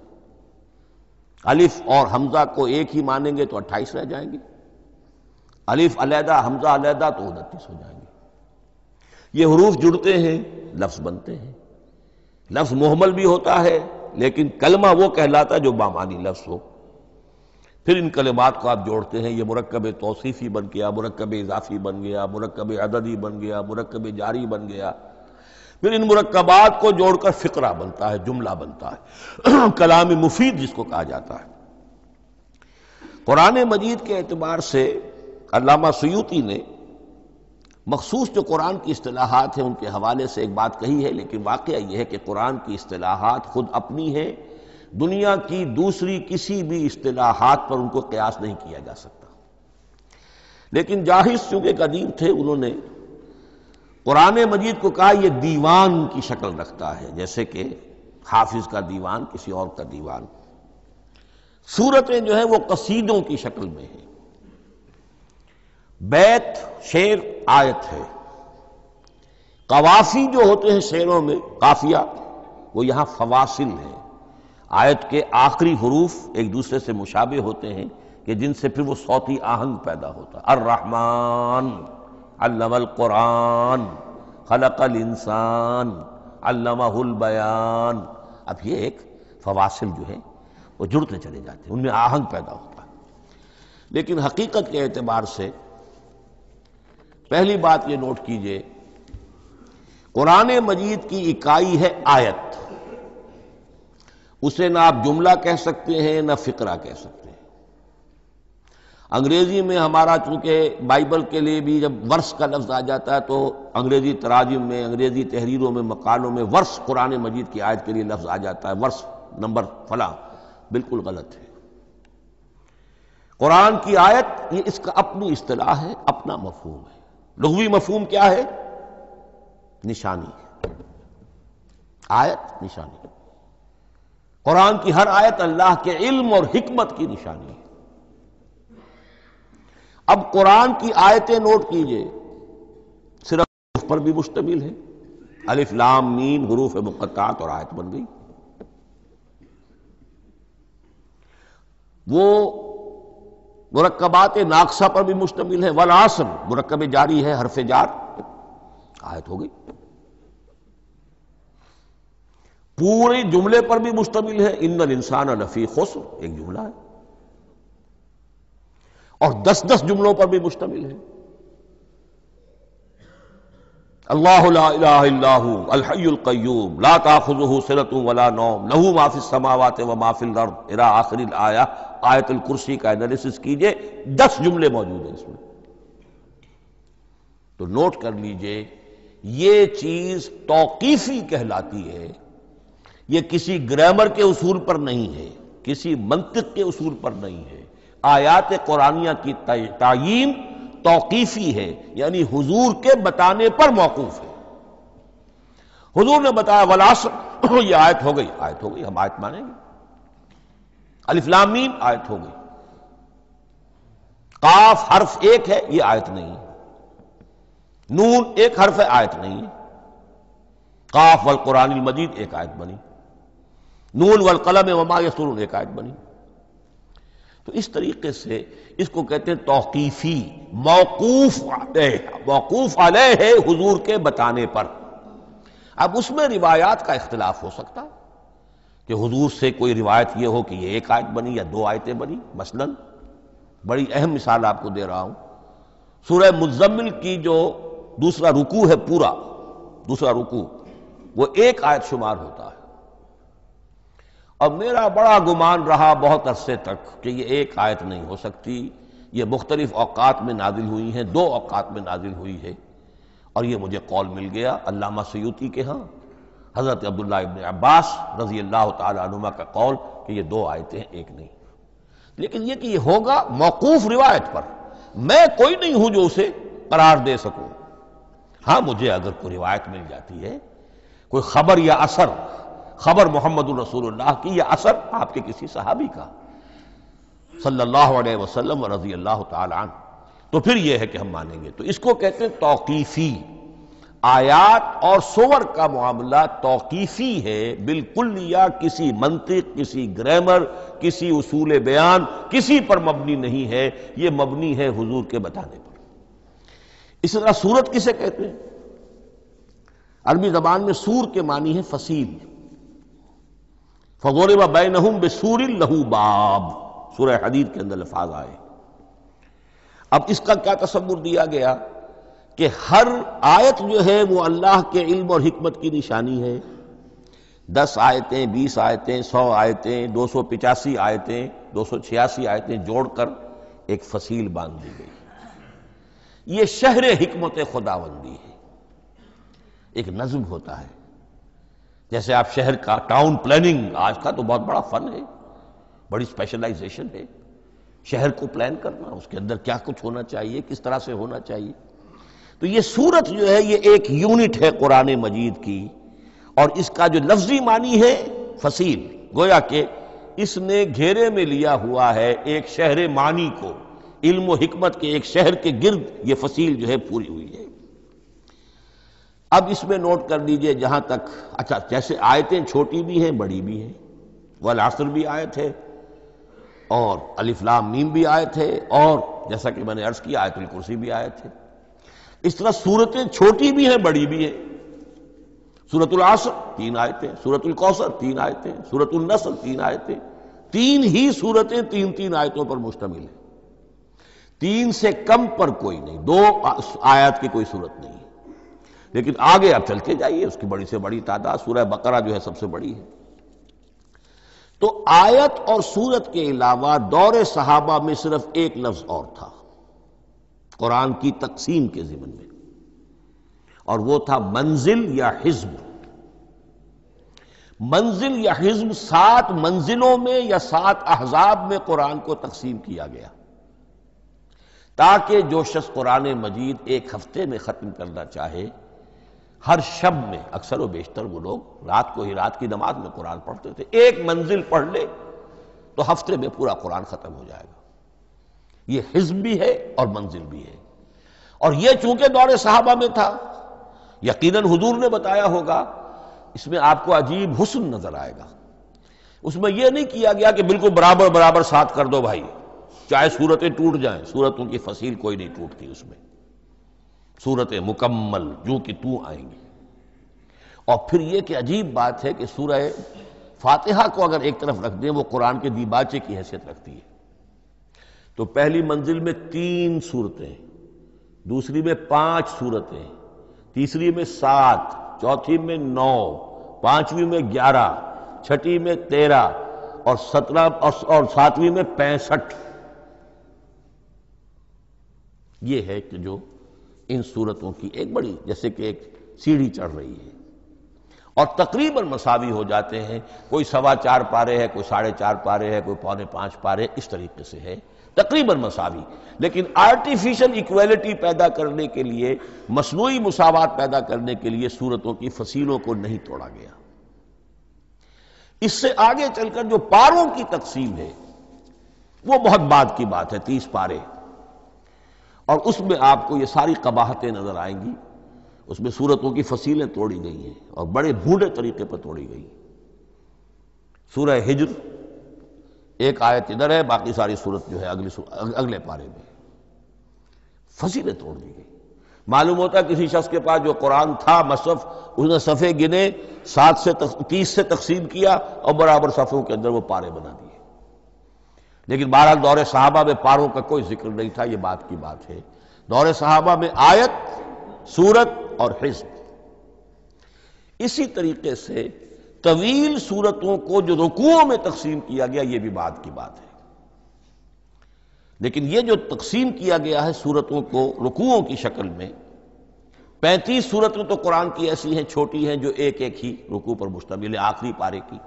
الف اور حمزہ کو ایک ہی مانیں گے تو 28 رہ جائیں گے، الف علیحدہ حمزہ علیحدہ تو 29 ہو جائیں گے۔ یہ حروف جڑتے ہیں، لفظ بنتے ہیں۔ لفظ محمل بھی ہوتا ہے، لیکن کلمہ وہ کہلاتا ہے جو بامانی لفظ ہو۔ پھر ان کلمات کو آپ جوڑتے ہیں، یہ مرکب توصیفی بن گیا، مرکب اضافی بن گیا، مرکب عددی بن گیا، مرکب جاری بن گیا۔ پھر ان مرکبات کو جوڑ کر فقرہ بنتا ہے، جملہ بنتا ہے، کلام مفید جس کو کہا جاتا ہے۔ قرآن مجید کے اعتبار سے علامہ سیوطی نے مخصوص جو قرآن کی اصطلاحات ہیں ان کے حوالے سے ایک بات کہی ہے، لیکن واقعہ یہ ہے کہ قرآن کی اصطلاحات خود اپنی ہیں، دنیا کی دوسری کسی بھی اصطلاحات پر ان کو قیاس نہیں کیا جا سکتا۔ لیکن جاہز چونکہ قدیم تھے، انہوں نے قرآن مجید کو کہا یہ دیوان کی شکل رکھتا ہے، جیسے کہ حافظ کا دیوان کسی اور کا دیوان۔ سورتیں جو ہیں وہ قصیدوں کی شکل میں ہیں، بیت شعر آیت ہے۔ قوافی جو ہوتے ہیں شعروں میں قافیہ، وہ یہاں فواصل ہیں، آیت کے آخری حروف ایک دوسرے سے مشابہ ہوتے ہیں کہ جن سے پھر وہ صوتی آہنگ پیدا ہوتا ہے۔ الرحمن علم القرآن خلق الانسان علمہ البیان۔ اب یہ ایک فواصل جو ہے وہ جڑتے چلے جاتے ہیں، ان میں آہنگ پیدا ہوتا ہے۔ لیکن حقیقت کے اعتبار سے پہلی بات یہ نوٹ کیجئے، قرآن مجید کی اکائی ہے آیت، اسے نہ آپ جملہ کہہ سکتے ہیں نہ فقرہ کہہ سکتے ہیں۔ انگریزی میں ہمارا چونکہ بائبل کے لیے بھی جب ورس کا لفظ آ جاتا ہے تو انگریزی تراجم میں، انگریزی تحریروں میں، مقالوں میں ورس قرآن مجید کی آیت کے لیے لفظ آ جاتا ہے، ورس نمبر فلاں، بالکل غلط ہے۔ قرآن کی آیت یہ اس کا اپنی اصطلاح ہے، اپنا مفہوم ہے۔ لغوی مفہوم کیا ہے؟ نشانی۔ آیت نشانی، قرآن کی ہر آیت اللہ کے علم اور حکمت کی نشانی ہے۔ اب قرآن کی آیتیں نوٹ کیجئے، صرف حروف پر بھی مشتمل ہے، الف لام میم حروف مقطعات اور آیت بن گئی۔ وہ مرکبات ناقصہ پر بھی مشتمل ہے، والعصر مرکب جاری ہے، حرف جار، آیت ہو گئی۔ پورے جملے پر بھی مشتمل ہے، ان الانسان لفی خسر، ایک جملہ ہے، اور 10 جملوں پر بھی مشتمل ہے۔ اللہ لا الہ الا ھو الحی القیوم لا تاخذہ سنۃ ولا نوم لہ ما فی السماوات وما فی الارض الی آخر الآیہ۔ آیت الکرسی کا انالیسس کیجئے، 10 جملے موجود ہیں اس میں۔ تو نوٹ کر لیجئے، یہ چیز توقیفی کہلاتی ہے، یہ کسی گرامر کے اصول پر نہیں ہے، کسی منطق کے اصول پر نہیں ہے۔ آیات قرآنیہ کی تعیین توقیفی ہے، یعنی حضور کے بتانے پر موقوف ہے۔ حضور نے بتایا والعصر، یہ آیت ہو گئی، آیت ہو گئی، ہم آیت مانیں گے۔ الف لام میم، آیت ہو گئی۔ قاف حرف ایک ہے، یہ آیت نہیں ہے۔ نون ایک حرف ہے، آیت نہیں ہے۔ قاف والقرآن المجید ایک آیت بنی، نون والقلم وما یسطرون ایک آیت بنی۔ تو اس طریقے سے اس کو کہتے ہیں توقیفی، موقوف علیہ ہے حضور کے بتانے پر۔ اب اس میں روایات کا اختلاف ہو سکتا ہے کہ حضور سے کوئی روایت یہ ہو کہ یہ ایک آیت بنی یا 2 آیتیں بنی۔ مثلا بڑی اہم مثال آپ کو دے رہا ہوں، سورہ مزمل کی جو دوسرا رکوع ہے، پورا دوسرا رکوع، وہ 1 آیت شمار ہوتا ہے، اور میرا بڑا گمان رہا بہت عرصے تک کہ یہ 1 آیت نہیں ہو سکتی، یہ مختلف اوقات میں نازل ہوئی ہیں، 2 اوقات میں نازل ہوئی ہے، اور یہ مجھے قول مل گیا علامہ سیوطی کے ہاں، حضرت عبداللہ ابن عباس رضی اللہ تعالی عنہما کا قول کہ یہ 2 آیتیں ہیں، 1 نہیں۔ لیکن یہ کہ یہ ہوگا موقوف روایت پر، میں کوئی نہیں ہوں جو اسے قرار دے سکوں۔ ہاں مجھے اگر کوئی روایت مل جاتی ہے، کوئی خبر یا اثر، خبر محمد الرسول اللہ کی یا اثر آپ کے کسی صحابی کا صلی اللہ علیہ وسلم و رضی اللہ تعالی عنہ، تو پھر یہ ہے کہ ہم مانیں گے۔ تو اس کو کہتے ہیں توقیفی۔ آیات اور سور کا معاملہ توقیفی ہے بالکلیہ، کسی منطق، کسی گرامر، کسی اصول بیان، کسی پر مبنی نہیں ہے، یہ مبنی ہے حضور کے بتانے پر۔ اسی طرح سورت کسے کہتے ہیں؟ عربی زبان میں سور کے معنی ہے فصیل۔ فَضُرِبَ بَيْنَهُمْ بِسُورٍ لَهُ بَابٌ، سورہ حدید کے اندر الفاظ آئے۔ اب اس کا کیا تصور دیا گیا کہ ہر آیت جو ہے وہ اللہ کے علم اور حکمت کی نشانی ہے۔ 10 آیتیں، 20 آیتیں، 100 آیتیں، 285 آیتیں، 286 آیتیں جوڑ کر ایک فصیل باندھ دی گئی۔ یہ شہر حکمت خداوندی ہے، ایک نظم ہوتا ہے۔ جیسے آپ شہر کا ٹاؤن پلاننگ آج کا تو بہت بڑا فن ہے، بڑی اسپیشلائزیشن ہے، شہر کو پلان کرنا، اس کے اندر کیا کچھ ہونا چاہیے، کس طرح سے ہونا چاہیے۔ تو یہ سورت جو ہے یہ ایک یونٹ ہے قرآن مجید کی، اور اس کا جو لفظی معنی ہے فصیل، گویا کہ اس نے گھیرے میں لیا ہوا ہے ایک شہر معنی کو، علم و حکمت کے ایک شہر کے گرد یہ فصیل جو ہے پوری ہوئی ہے۔ اب اس میں نوٹ کر لیجئے جہاں تک، اچھا جیسے آیتیں چھوٹی بھی ہیں بڑی بھی ہیں، والعصر بھی آیت ہے اور الف لام میم بھی آیت ہے، اور جیسا کہ میں نے عرض کیا آیت الکرسی بھی آیت ہے۔ اس طرح سورتیں چھوٹی بھی ہیں بڑی بھی ہیں۔ سورۃ العصر 3 آیتیں، سورۃ الکوثر 3 آیتیں، سورۃ النصر 3 آیتیں، 3 ہی سورتیں 3 آیتوں پر مشتمل ہیں، 3 سے کم پر کوئی نہیں، 2 آیات کی کوئی صورت نہیں ہے۔ لیکن آگے آپ چلتے جائیے، اس کی بڑی سے بڑی تعداد، سورہ بقرہ جو ہے سب سے بڑی ہے۔ تو آیت اور سورت کے علاوہ دور صحابہ میں صرف ایک لفظ اور تھا قرآن کی تقسیم کے ضمن میں، اور وہ تھا منزل یا حزب۔ منزل یا حزب 7 منزلوں میں یا 7 احزاب میں قرآن کو تقسیم کیا گیا، تاکہ جو شخص قرآن مجید ایک ہفتے میں ختم کرنا چاہے، ہر شب میں اکثر و بیشتر وہ لوگ رات کو ہی رات کی نماز میں قرآن پڑھتے تھے، ایک منزل پڑھ لے تو ہفتے میں پورا قرآن ختم ہو جائے گا۔ یہ حزب بھی ہے اور منزل بھی ہے، اور یہ چونکہ دور صحابہ میں تھا، یقیناً حضور نے بتایا ہوگا، اس میں آپ کو عجیب حسن نظر آئے گا۔ اس میں یہ نہیں کیا گیا کہ بالکل برابر برابر ساتھ کر دو بھائی، چاہے صورتیں ٹوٹ جائیں، صورتوں کی فصیل کوئی نہیں ٹوٹتی، اس میں صورتیں مکمل جو کہ تو آئیں گی۔ اور پھر یہ کہ عجیب بات ہے کہ سورہ فاتحہ کو اگر ایک طرف رکھ دیں، وہ قرآن کے دیباچے کی حیثیت رکھتی ہے۔ تو پہلی منزل میں 3 سورتیں، دوسری میں 5 سورتیں، تیسری میں 7، چوتھی میں 9، پانچویں میں 11، چھٹی میں 13، اور 17 اور 7ویں میں 65۔ یہ ہے کہ جو ان صورتوں کی ایک بڑی جیسے کہ ایک سیڑھی چڑھ رہی ہے، اور تقریباً مساوی ہو جاتے ہیں، کوئی 4.25 پارے ہے، کوئی 4.5 پارے ہے، کوئی 4.25 پارے، اس طریقے سے ہے، تقریباً مساوی۔ لیکن آرٹیفیشل ایکویلٹی پیدا کرنے کے لیے، مصنوعی مساوات پیدا کرنے کے لیے صورتوں کی فصیلوں کو نہیں توڑا گیا۔ اس سے آگے چل کر جو پاروں کی تقسیم ہے وہ بہت بعد کی بات ہے، 30 پارے، اور اس میں آپ کو یہ ساری قباحتیں نظر آئیں گی۔ اس میں صورتوں کی فصیلیں توڑی گئی ہیں اور بڑے بھونڈے طریقے پر توڑی گئی۔ سورہ ہجر ایک آیت ادھر ہے، باقی ساری صورت جو ہے اگلے پارے میں، فصیلیں توڑ دی گئی۔ معلوم ہوتا ہے کسی شخص کے پاس جو قرآن تھا مصحف، اس نے صفحے گنے، 7 سے 30 سے تقسیم کیا اور برابر صفحوں کے اندر وہ پارے بنا دیے۔ لیکن بہرحال دور صحابہ میں پاروں کا کوئی ذکر نہیں تھا، یہ بات کی بات ہے۔ دور صحابہ میں آیت، سورت اور حزب۔ اسی طریقے سے طویل سورتوں کو جو رکوعوں میں تقسیم کیا گیا، یہ بھی بات کی بات ہے۔ لیکن یہ جو تقسیم کیا گیا ہے سورتوں کو رکوعوں کی شکل میں، 35 سورتیں تو قرآن کی ایسی ہیں چھوٹی ہیں جو ایک ایک ہی رکوع پر مشتمل ہے، آخری پارے کی۔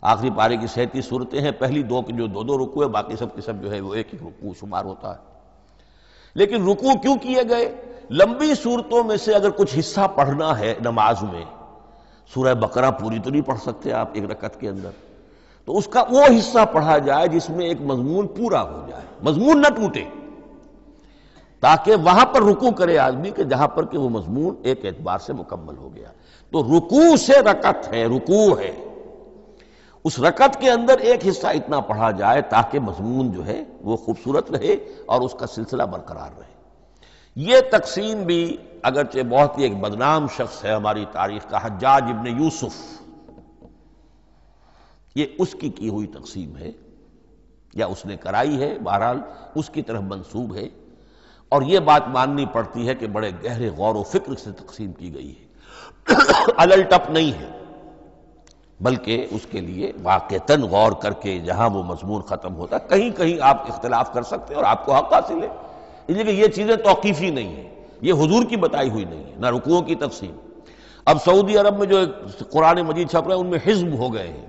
آخری پارے کی 37 صورتیں ہیں، پہلی 2 کی جو 2 رکوع ہے، باقی سب کی سب جو ہے وہ ایک ایک رکوع شمار ہوتا ہے۔ لیکن رکوع کیوں کیے گئے؟ لمبی صورتوں میں سے اگر کچھ حصہ پڑھنا ہے نماز میں، سورہ بقرہ پوری تو نہیں پڑھ سکتے آپ ایک رکعت کے اندر، تو اس کا وہ حصہ پڑھا جائے جس میں ایک مضمون پورا ہو جائے، مضمون نہ ٹوٹے، تاکہ وہاں پر رکوع کرے آدمی کہ جہاں پر کہ وہ مضمون ایک اعتبار سے مکمل ہو گیا۔ تو رکوع سے رکعت ہے، رکوع ہے، اس رکعت کے اندر ایک حصہ اتنا پڑھا جائے تاکہ مضمون جو ہے وہ خوبصورت رہے اور اس کا سلسلہ برقرار رہے۔ یہ تقسیم بھی اگرچہ بہت ہی ایک بدنام شخص ہے ہماری تاریخ کا، حجاج ابن یوسف، یہ اس کی ہوئی تقسیم ہے یا اس نے کرائی ہے، بہرحال اس کی طرف منسوب ہے، اور یہ بات ماننی پڑتی ہے کہ بڑے گہرے غور و فکر سے تقسیم کی گئی ہے، الل ٹپ نہیں ہے، بلکہ اس کے لیے واقعتاً غور کر کے جہاں وہ مضمون ختم ہوتا، کہیں کہیں آپ اختلاف کر سکتے ہیں اور آپ کو حق حاصل ہے، اس لیے کہ یہ چیزیں توقیفی نہیں ہیں، یہ حضور کی بتائی ہوئی نہیں ہے، نہ رکوعوں کی تقسیم۔ اب سعودی عرب میں جو قرآن مجید چھپ رہے ہیں ان میں حزب ہو گئے ہیں،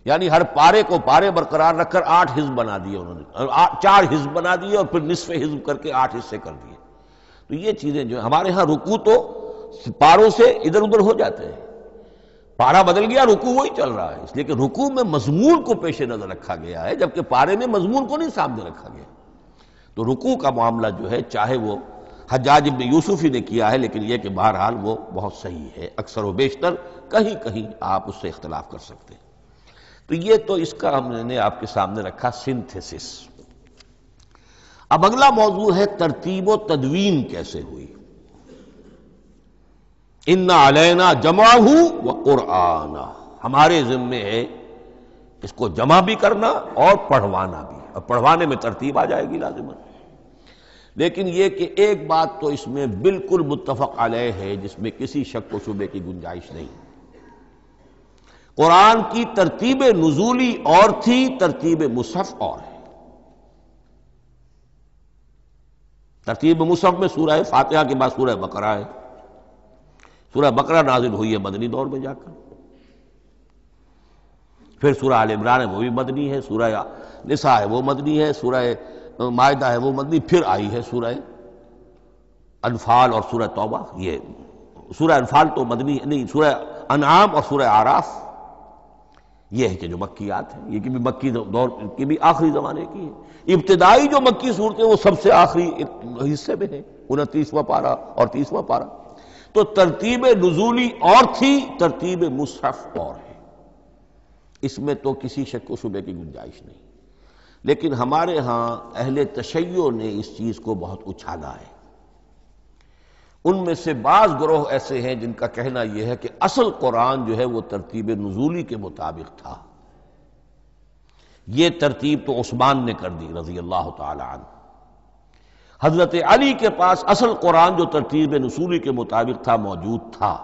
یعنی ہر پارے کو پارے برقرار رکھ کر 8 حزب بنا دیے انہوں نے، 4 حزب بنا دیے اور پھر نصف حزب کر کے 8 حصے کر دیے۔ تو یہ چیزیں جو ہمارے ہاں رکوع تو پاروں سے ادھر ادھر ہو جاتے ہیں، پارا بدل گیا رکوع وہی چل رہا ہے، اس لیے کہ رکوع میں مضمون کو پیش نظر رکھا گیا ہے، جبکہ پارے میں مضمون کو نہیں سامنے رکھا گیا۔ تو رکوع کا معاملہ جو ہے چاہے وہ حجاج ابن یوسف ہی نے کیا ہے، لیکن یہ کہ بہرحال وہ بہت صحیح ہے، اکثر و بیشتر کہیں کہیں آپ اس سے اختلاف کر سکتے ہیں۔ تو یہ تو اس کا ہم نے آپ کے سامنے رکھا سنتھیسس۔ اب اگلا موضوع ہے ترتیب و تدوین کیسے ہوئی۔ ان علینا جمعہ و قرآن، ہمارے ذمے ہے اس کو جمع بھی کرنا اور پڑھوانا بھی، اور پڑھوانے میں ترتیب آ جائے گی لازماً۔ لیکن یہ کہ ایک بات تو اس میں بالکل متفق علیہ ہے، جس میں کسی شک و شبے کی گنجائش نہیں، قرآن کی ترتیب نزولی اور تھی، ترتیب مصحف اور ہے۔ ترتیب مصحف میں سورہ فاتحہ کے بعد سورہ بقرہ ہے، سورہ بقرہ نازل ہوئی ہے مدنی دور میں جا کر، پھر سورہ آل عمران ہے وہ بھی مدنی ہے، سورہ نساء ہے وہ مدنی ہے، سورہ مائدہ ہے وہ مدنی، پھر آئی ہے سورہ انفال اور سورہ توبہ۔ یہ سورہ انفال تو مدنی نہیں، سورہ انعام اور سورہ اعراف یہ ہے کہ جو مکیات ہیں، یہ کہ بھی مکی دور کی بھی آخری زمانے کی ہے۔ ابتدائی جو مکی صورتیں وہ سب سے آخری حصے میں ہیں، 29واں پارہ اور 30واں پارہ۔ تو ترتیب نزولی اور تھی، ترتیب مصحف اور ہے، اس میں تو کسی شک و شبے کی گنجائش نہیں۔ لیکن ہمارے ہاں اہل تشیع نے اس چیز کو بہت اچھالا ہے۔ ان میں سے بعض گروہ ایسے ہیں جن کا کہنا یہ ہے کہ اصل قرآن جو ہے وہ ترتیب نزولی کے مطابق تھا، یہ ترتیب تو عثمان نے کر دی رضی اللہ تعالی عنہ۔ حضرت علی کے پاس اصل قرآن جو ترتیب نزولی کے مطابق تھا موجود تھا،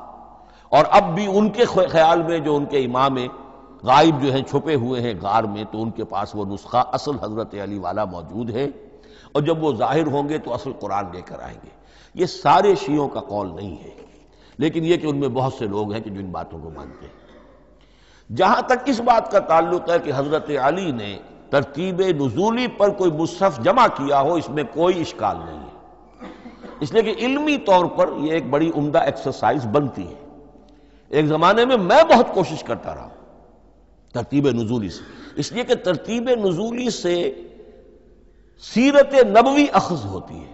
اور اب بھی ان کے خیال میں جو ان کے امام غائب جو ہیں چھپے ہوئے ہیں غار میں، تو ان کے پاس وہ نسخہ اصل حضرت علی والا موجود ہے، اور جب وہ ظاہر ہوں گے تو اصل قرآن لے کر آئیں گے۔ یہ سارے شیعوں کا قول نہیں ہے، لیکن یہ کہ ان میں بہت سے لوگ ہیں کہ جو ان باتوں کو مانتے ہیں۔ جہاں تک اس بات کا تعلق ہے کہ حضرت علی نے ترتیب نزولی پر کوئی مصحف جمع کیا ہو، اس میں کوئی اشکال نہیں ہے، اس لیے کہ علمی طور پر یہ ایک بڑی عمدہ ایکسرسائز بنتی ہے۔ ایک زمانے میں بہت کوشش کرتا رہا ترتیب نزولی سے، اس لیے کہ ترتیب نزولی سے سیرت نبوی اخذ ہوتی ہے،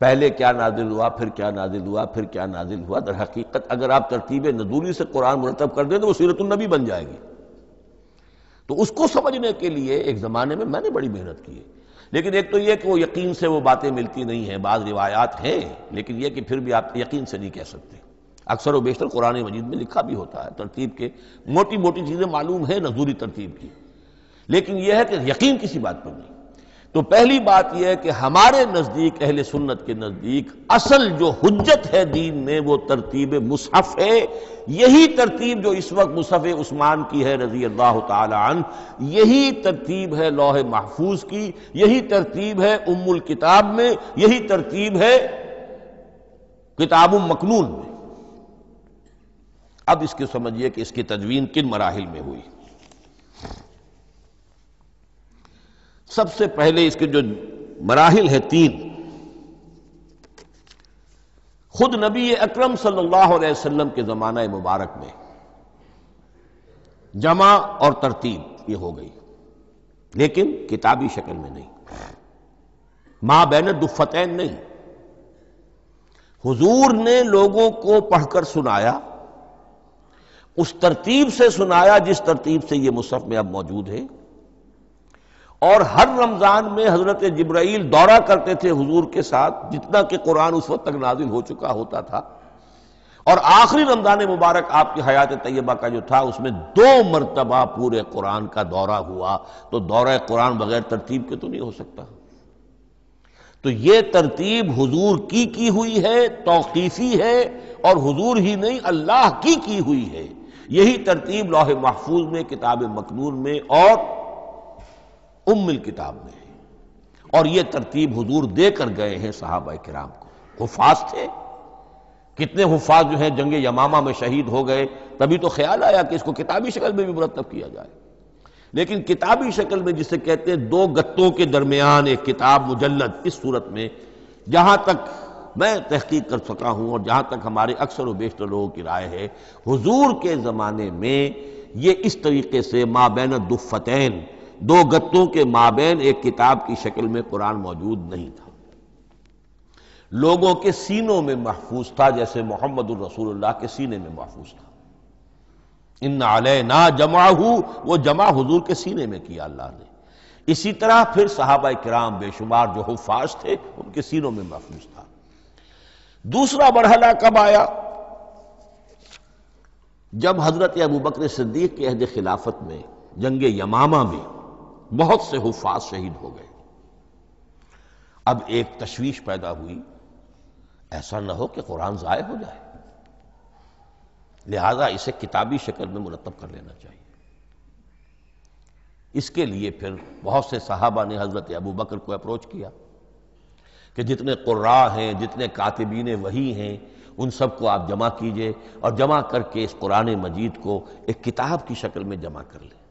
پہلے کیا نازل ہوا، پھر کیا نازل ہوا، پھر کیا نازل ہوا۔ در حقیقت اگر آپ ترتیب نزولی سے قرآن مرتب کر دیں تو وہ سیرت النبی بن جائے گی۔ تو اس کو سمجھنے کے لیے ایک زمانے میں نے بڑی محنت کی ہے، لیکن ایک تو یہ کہ وہ یقین سے وہ باتیں ملتی نہیں ہیں، بعض روایات ہیں، لیکن یہ کہ پھر بھی آپ یقین سے نہیں کہہ سکتے۔ اکثر و بیشتر قرآن مجید میں لکھا بھی ہوتا ہے، ترتیب کے موٹی موٹی چیزیں معلوم ہیں نزولی ترتیب کی، لیکن یہ ہے کہ یقین کسی بات پر نہیں۔ تو پہلی بات یہ ہے کہ ہمارے نزدیک، اہل سنت کے نزدیک، اصل جو حجت ہے دین میں وہ ترتیب مصحف ہے۔ یہی ترتیب جو اس وقت مصحف عثمان کی ہے رضی اللہ تعالی عنہ، یہی ترتیب ہے لوح محفوظ کی، یہی ترتیب ہے ام الکتاب میں، یہی ترتیب ہے کتاب مکنون میں۔ اب اس کے سمجھیے کہ اس کی تدوین کن مراحل میں ہوئی۔ سب سے پہلے اس کے جو مراحل ہیں 3، خود نبی اکرم صلی اللہ علیہ وسلم کے زمانہ مبارک میں جمع اور ترتیب یہ ہو گئی، لیکن کتابی شکل میں نہیں، ما بین الدفتین نہیں۔ حضور نے لوگوں کو پڑھ کر سنایا، اس ترتیب سے سنایا جس ترتیب سے یہ مصحف میں اب موجود ہے، اور ہر رمضان میں حضرت جبرائیل دورہ کرتے تھے حضور کے ساتھ، جتنا کہ قرآن اس وقت تک نازل ہو چکا ہوتا تھا، اور آخری رمضان مبارک آپ کی حیات طیبہ کا جو تھا اس میں 2 مرتبہ پورے قرآن کا دورہ ہوا۔ تو دورہ قرآن بغیر ترتیب کے تو نہیں ہو سکتا۔ تو یہ ترتیب حضور کی ہوئی ہے، توقیفی ہے، اور حضور ہی نہیں اللہ کی ہوئی ہے۔ یہی ترتیب لوح محفوظ میں، کتاب مکنون میں اور ام الکتاب میں ہے، اور یہ ترتیب حضور دے کر گئے ہیں صحابہ کرام کو۔ حفاظ تھے، کتنے حفاظ جو ہیں جنگ یمامہ میں شہید ہو گئے، تبھی تو خیال آیا کہ اس کو کتابی شکل میں بھی مرتب کیا جائے۔ لیکن کتابی شکل میں جسے کہتے ہیں 2 گتوں کے درمیان ایک کتاب مجلد، اس صورت میں جہاں تک میں تحقیق کر سکا ہوں اور جہاں تک ہمارے اکثر و بیشتر لوگوں کی رائے ہے، حضور کے زمانے میں یہ اس طریقے سے ما بین الدفتین، 2 گتوں کے مابین ایک کتاب کی شکل میں قرآن موجود نہیں تھا۔ لوگوں کے سینوں میں محفوظ تھا، جیسے محمد الرسول اللہ کے سینے میں محفوظ تھا۔ ان علینا جمعہ، وہ جمع حضور کے سینے میں کیا اللہ نے۔ اسی طرح پھر صحابہ کرام بے شمار جو حفاظ تھے ان کے سینوں میں محفوظ تھا۔ دوسرا مرحلہ کب آیا؟ جب حضرت ابوبکر صدیق کے عہد خلافت میں جنگ یمامہ میں بہت سے حفاظ شہید ہو گئے۔ اب ایک تشویش پیدا ہوئی، ایسا نہ ہو کہ قرآن ضائع ہو جائے، لہذا اسے کتابی شکل میں مرتب کر لینا چاہیے۔ اس کے لیے پھر بہت سے صحابہ نے حضرت ابوبکر کو اپروچ کیا کہ جتنے قراء ہیں، جتنے کاتبین وحی ہیں، ان سب کو آپ جمع کیجئے اور جمع کر کے اس قرآن مجید کو ایک کتاب کی شکل میں جمع کر لیں۔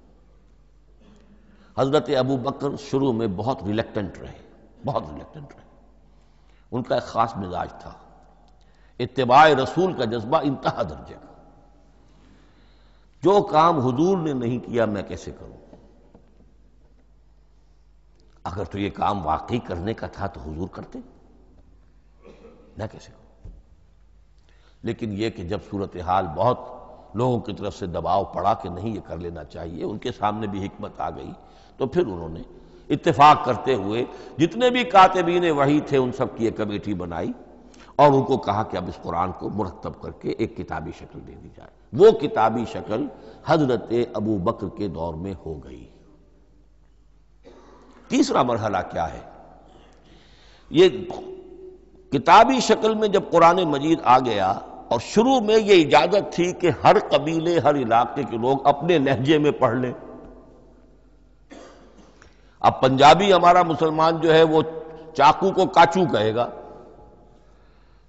حضرت ابوبکر شروع میں بہت ریلیکٹنٹ رہے، ان کا ایک خاص مزاج تھا، اتباع رسول کا جذبہ انتہا درجے کا۔ جو کام حضور نے نہیں کیا میں کیسے کروں؟ اگر تو یہ کام واقعی کرنے کا تھا تو حضور کرتے، میں کیسے کروں؟ لیکن یہ کہ جب صورتحال بہت لوگوں کی طرف سے دباؤ پڑا کہ نہیں یہ کر لینا چاہیے، ان کے سامنے بھی حکمت آ گئی، تو پھر انہوں نے اتفاق کرتے ہوئے جتنے بھی کاتبین وحی تھے ان سب کی ایک کمیٹی بنائی اور ان کو کہا کہ اب اس قرآن کو مرتب کر کے ایک کتابی شکل دے دی جائے۔ وہ کتابی شکل حضرت ابوبکر کے دور میں ہو گئی۔ تیسرا مرحلہ کیا ہے؟ یہ کتابی شکل میں جب قرآن مجید آ گیا اور شروع میں یہ اجازت تھی کہ ہر قبیلے، ہر علاقے کے لوگ اپنے لہجے میں پڑھ لیں۔ اب پنجابی ہمارا مسلمان جو ہے وہ چاقو کو کاچو کہے گا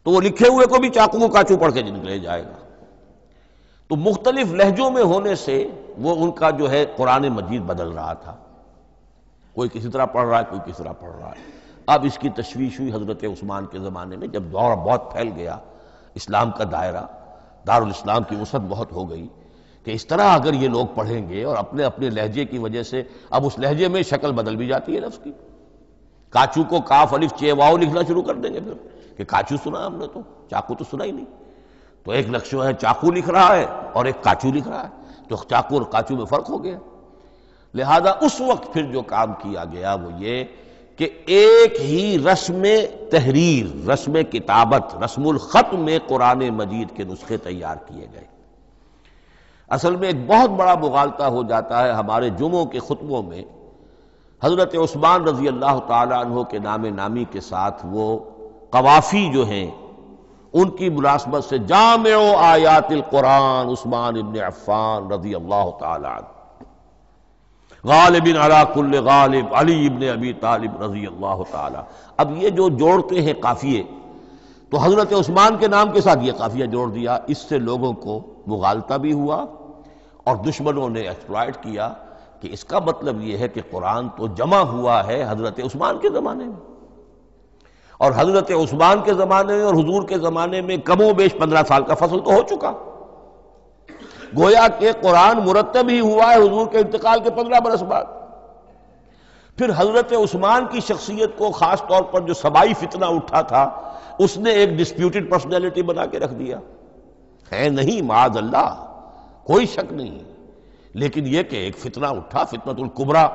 تو وہ لکھے ہوئے کو بھی چاقو کو کاچو پڑھ کے نکلے جائے گا۔ تو مختلف لہجوں میں ہونے سے وہ ان کا جو ہے قرآن مجید بدل رہا تھا، کوئی کسی طرح پڑھ رہا ہے، کوئی کسی طرح پڑھ رہا ہے۔ اب اس کی تشویش ہوئی حضرت عثمان کے زمانے میں، جب دور بہت پھیل گیا، اسلام کا دائرہ، دارالاسلام کی وسعت بہت ہو گئی کہ اس طرح اگر یہ لوگ پڑھیں گے اور اپنے اپنے لہجے کی وجہ سے اب اس لہجے میں شکل بدل بھی جاتی ہے لفظ کی۔ کاچو کو کاف الف چے واو لکھنا شروع کر دیں گے پھر کہ کاچو سنا ہم نے، تو چاقو تو سنا ہی نہیں۔ تو ایک لکشو ہے چاقو لکھ رہا ہے اور ایک کاچو لکھ رہا ہے، تو چاقو اور کاچو میں فرق ہو گیا۔ لہذا اس وقت پھر جو کام کیا گیا وہ یہ کہ ایک ہی رسم تحریر، رسم کتابت، رسم الخط میں قرآن مجید کے نسخے تیار کیے گئے۔ اصل میں ایک بہت بڑا مغالطہ ہو جاتا ہے ہمارے جمعوں کے خطبوں میں، حضرت عثمان رضی اللہ تعالی عنہ کے نام نامی کے ساتھ وہ قوافی جو ہیں ان کی مناسبت سے جامع آیات القرآن عثمان ابن عفان رضی اللہ تعالی عنہ، غالب علی کل غالب علی ابن ابی طالب رضی اللہ تعالی۔ اب یہ جو جوڑتے ہیں قافیے، تو حضرت عثمان کے نام کے ساتھ یہ قافیہ جوڑ دیا، اس سے لوگوں کو مغالطہ بھی ہوا اور دشمنوں نے ایکسپلائٹ کیا کہ اس کا مطلب یہ ہے کہ قرآن تو جمع ہوا ہے حضرت عثمان کے زمانے میں، اور حضرت عثمان کے زمانے میں اور حضور کے زمانے میں کم و بیش 15 سال کا فصل تو ہو چکا، گویا کہ قرآن مرتب ہی ہوا ہے حضور کے انتقال کے 15 برس بعد۔ پھر حضرت عثمان کی شخصیت کو خاص طور پر جو سبائی فتنہ اٹھا تھا اس نے ایک ڈسپیوٹڈ پرسنالٹی بنا کے رکھ دیا ہے، نہیں معاذ اللہ، کوئی شک نہیں، لیکن یہ کہ ایک فتنہ اٹھا، فتنۃ الکبریٰ،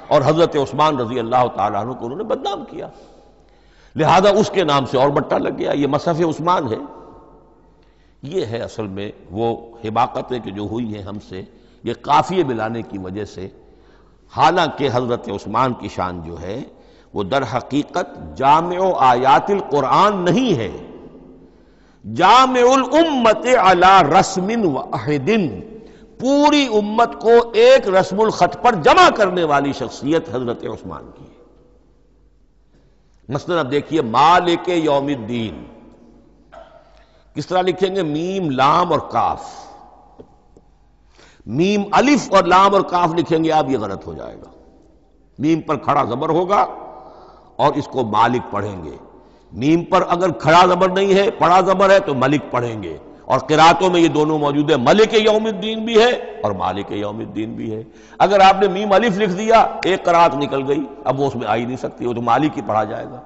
اور حضرت عثمان رضی اللہ تعالیٰ عنہ کو انہوں نے بدنام کیا، لہذا اس کے نام سے اور بٹا لگ گیا، یہ مصحف عثمان ہے۔ یہ ہے اصل میں وہ حماقتیں کہ جو ہوئی ہیں ہم سے، یہ قافیے ملانے کی وجہ سے، حالانکہ حضرت عثمان کی شان جو ہے وہ در حقیقت جامع آیات القرآن نہیں ہے، جامع الامت علی رسم واحد، پوری امت کو ایک رسم الخط پر جمع کرنے والی شخصیت حضرت عثمان کی ہے۔ مثلا اب دیکھیے مالک یوم الدین کس طرح لکھیں گے؟ میم لام اور کاف، میم الف اور لام اور کاف لکھیں گے آپ، یہ غلط ہو جائے گا۔ میم پر کھڑا زبر ہوگا اور اس کو مالک پڑھیں گے، میم پر اگر کھڑا زبر نہیں ہے پڑھا زبر ہے تو ملک پڑھیں گے، اور قراتوں میں یہ دونوں موجود ہے، ملک یوم الدین بھی ہے اور مالک یوم الدین بھی ہے۔ اگر آپ نے میم الف لکھ دیا ایک قرات نکل گئی، اب وہ اس میں آ ہی نہیں سکتی، وہ تو مالک ہی پڑھا جائے گا۔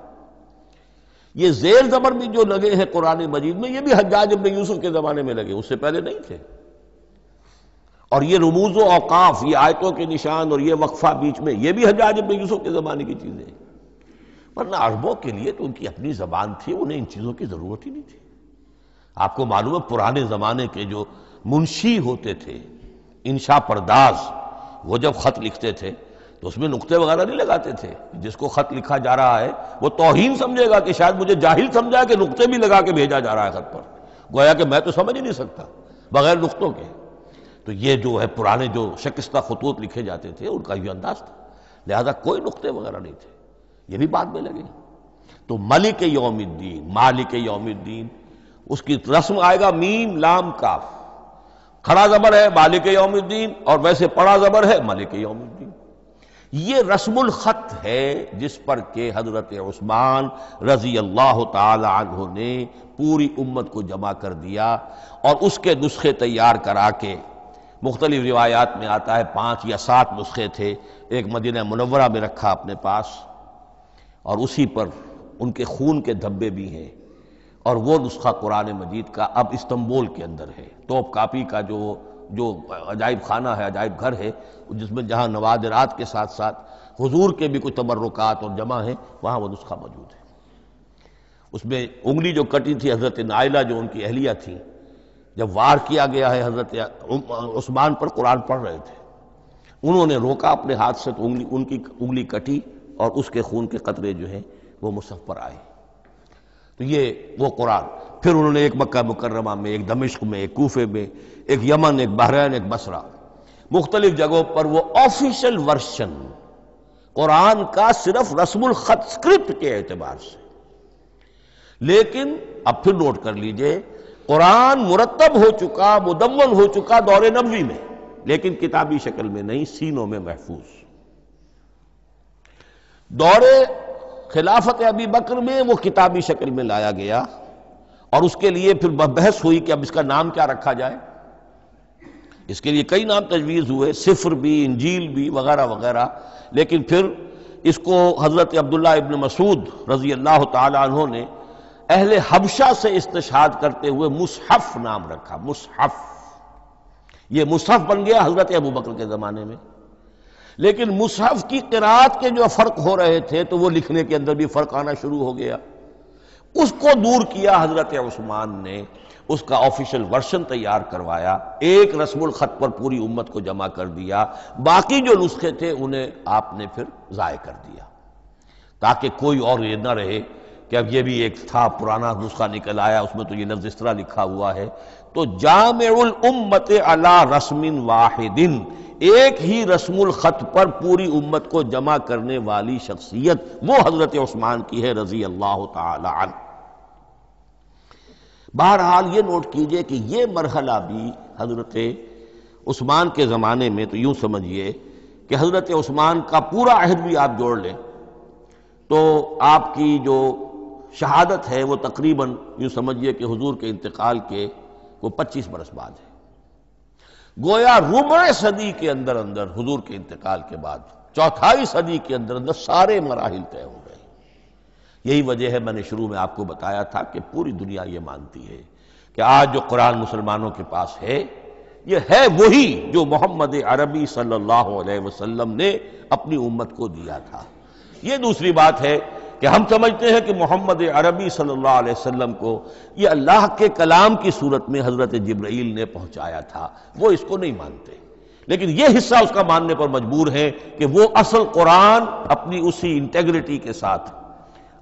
یہ زیر زبر بھی جو لگے ہیں قرآن مجید میں، یہ بھی حجاج ابن یوسف کے زمانے میں لگے، اس سے پہلے نہیں تھے۔ اور یہ رموز و اوقاف، یہ آیتوں کے نشان اور یہ وقفہ بیچ میں، یہ بھی حجاج ابن یوسف کے زمانے کی چیزیں ہیں۔ ورنہ عربوں کے لیے تو ان کی اپنی زبان تھی، انہیں ان چیزوں کی ضرورت ہی نہیں تھی۔ آپ کو معلوم ہے پرانے زمانے کے جو منشی ہوتے تھے، انشاء پرداز، وہ جب خط لکھتے تھے تو اس میں نقطے وغیرہ نہیں لگاتے تھے۔ جس کو خط لکھا جا رہا ہے وہ توہین سمجھے گا کہ شاید مجھے جاہل سمجھا کہ نقطے بھی لگا کے بھیجا جا رہا ہے خط پر، گویا کہ میں تو سمجھ ہی نہیں سکتا بغیر نقطوں کے۔ تو یہ جو ہے پرانے جو شکستہ خطوط لکھے جاتے تھے ان کا یہ انداز تھا، لہذا کوئی نقطے وغیرہ نہیں تھے، یہ بھی بعد میں لگے۔ تو ملک یوم الدین، مالک یوم الدین، اس کی رسم آئے گا میم لام کاف، کھڑا زبر ہے مالک یوم الدین اور ویسے پڑا زبر ہے ملک یوم الدین۔ یہ رسم الخط ہے جس پر کہ حضرت عثمان رضی اللہ تعالی عنہ نے پوری امت کو جمع کر دیا، اور اس کے نسخے تیار کرا کے، مختلف روایات میں آتا ہے 5 یا 7 نسخے تھے، ایک مدینہ منورہ میں رکھا اپنے پاس، اور اسی پر ان کے خون کے دھبے بھی ہیں، اور وہ نسخہ قرآن مجید کا اب استنبول کے اندر ہے۔ توپ کاپی کا جو عجائب خانہ ہے، عجائب گھر ہے، جس میں جہاں نوادرات کے ساتھ ساتھ حضور کے بھی کچھ تبرکات اور جمع ہیں، وہاں وہ نسخہ موجود ہے۔ اس میں انگلی جو کٹی تھی حضرت نائلہ جو ان کی اہلیہ تھی، جب وار کیا گیا ہے حضرت عثمان پر، قرآن پڑھ رہے تھے، انہوں نے روکا اپنے ہاتھ سے تو ان کی انگلی کٹی اور اس کے خون کے قطرے جو ہیں وہ مصحف پر آئے۔ تو یہ وہ قرآن، پھر انہوں نے ایک مکہ مکرمہ میں، ایک دمشق میں، ایک کوفے میں، ایک یمن، ایک بحرین، ایک بصرہ، مختلف جگہوں پر وہ آفیشل ورشن قرآن کا صرف رسم الخط سکرپٹ کے اعتبار سے۔ لیکن اب پھر نوٹ کر لیجئے، قرآن مرتب ہو چکا، مدون ہو چکا دور نبوی میں، لیکن کتابی شکل میں نہیں، سینوں میں محفوظ۔ دور خلافت ابی بکر میں وہ کتابی شکل میں لایا گیا، اور اس کے لیے پھر بحث ہوئی کہ اب اس کا نام کیا رکھا جائے۔ اس کے لیے کئی نام تجویز ہوئے، سفر بھی، انجیل بھی، وغیرہ وغیرہ، لیکن پھر اس کو حضرت عبداللہ ابن مسعود رضی اللہ تعالی عنہ نے اہل حبشہ سے استشہاد کرتے ہوئے مصحف نام رکھا۔ مصحف، یہ مصحف بن گیا حضرت ابو بکر کے زمانے میں، لیکن مصحف کی قرأت کے جو فرق ہو رہے تھے تو وہ لکھنے کے اندر بھی فرق آنا شروع ہو گیا۔ اس کو دور کیا حضرت عثمان نے، اس کا آفیشل ورشن تیار کروایا، ایک رسم الخط پر پوری امت کو جمع کر دیا، باقی جو نسخے تھے انہیں آپ نے پھر ضائع کر دیا، تاکہ کوئی اور یہ نہ رہے کہ اب یہ بھی ایک تھا پرانا نسخہ نکل آیا، اس میں تو یہ لفظ اس طرح لکھا ہوا ہے۔ تو جامع الامت علی رسم واحد، ایک ہی رسم الخط پر پوری امت کو جمع کرنے والی شخصیت وہ حضرت عثمان کی ہے رضی اللہ تعالی عنہ۔ بہرحال یہ نوٹ کیجئے کہ یہ مرحلہ بھی حضرت عثمان کے زمانے میں، تو یوں سمجھیے کہ حضرت عثمان کا پورا عہد بھی آپ جوڑ لیں تو آپ کی جو شہادت ہے وہ تقریباً یوں سمجھیے کہ حضور کے انتقال کے وہ 25 برس بعد ہے۔ گویا ربع صدی کے اندر اندر حضور کے انتقال کے بعد، چوتھائی صدی کے اندر اندر سارے مراحل طے ہو گئے۔ یہی وجہ ہے میں نے شروع میں آپ کو بتایا تھا کہ پوری دنیا یہ مانتی ہے کہ آج جو قرآن مسلمانوں کے پاس ہے، یہ ہے وہی جو محمد عربی صلی اللہ علیہ وسلم نے اپنی امت کو دیا تھا۔ یہ دوسری بات ہے کہ ہم سمجھتے ہیں کہ محمد عربی صلی اللہ علیہ وسلم کو یہ اللہ کے کلام کی صورت میں حضرت جبرائیل نے پہنچایا تھا، وہ اس کو نہیں مانتے، لیکن یہ حصہ اس کا ماننے پر مجبور ہے کہ وہ اصل قرآن اپنی اسی انٹیگریٹی کے ساتھ،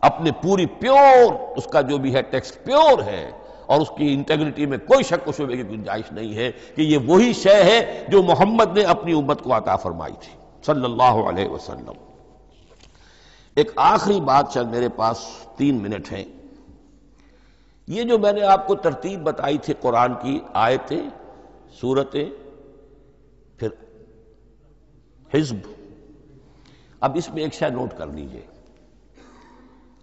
اپنے پوری پیور، اس کا جو بھی ہے ٹیکسٹ پیور ہے، اور اس کی انٹیگریٹی میں کوئی شک و شبہ کی گنجائش نہیں ہے کہ یہ وہی شے ہے جو محمد نے اپنی امت کو عطا فرمائی تھی صلی اللہ علیہ وسلم۔ ایک آخری بات، چل میرے پاس 3 منٹ ہیں، یہ جو میں نے آپ کو ترتیب بتائی تھی قرآن کی، آیتیں، سورتیں، پھر حزب، اب اس میں ایک شے نوٹ کر لیجئے۔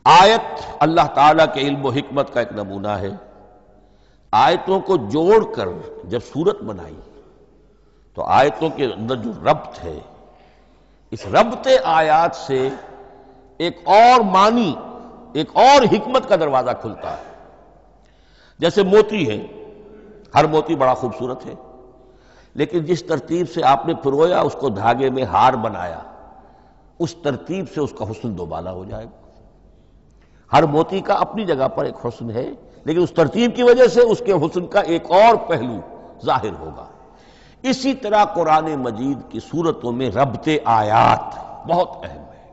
آیت اللہ تعالیٰ کے علم و حکمت کا ایک نمونہ ہے۔ آیتوں کو جوڑ کر جب سورت بنائی تو آیتوں کے اندر جو ربط ہے، اس ربط آیات سے ایک اور معنی ایک اور حکمت کا دروازہ کھلتا ہے۔ جیسے موتی ہے، ہر موتی بڑا خوبصورت ہے، لیکن جس ترتیب سے آپ نے پرویا، اس کو دھاگے میں ہار بنایا، اس ترتیب سے اس کا حسن دوبالا ہو جائے گا۔ ہر موتی کا اپنی جگہ پر ایک حسن ہے، لیکن اس ترتیب کی وجہ سے اس کے حسن کا ایک اور پہلو ظاہر ہوگا۔ اسی طرح قرآن مجید کی صورتوں میں ربط آیات بہت اہم ہے۔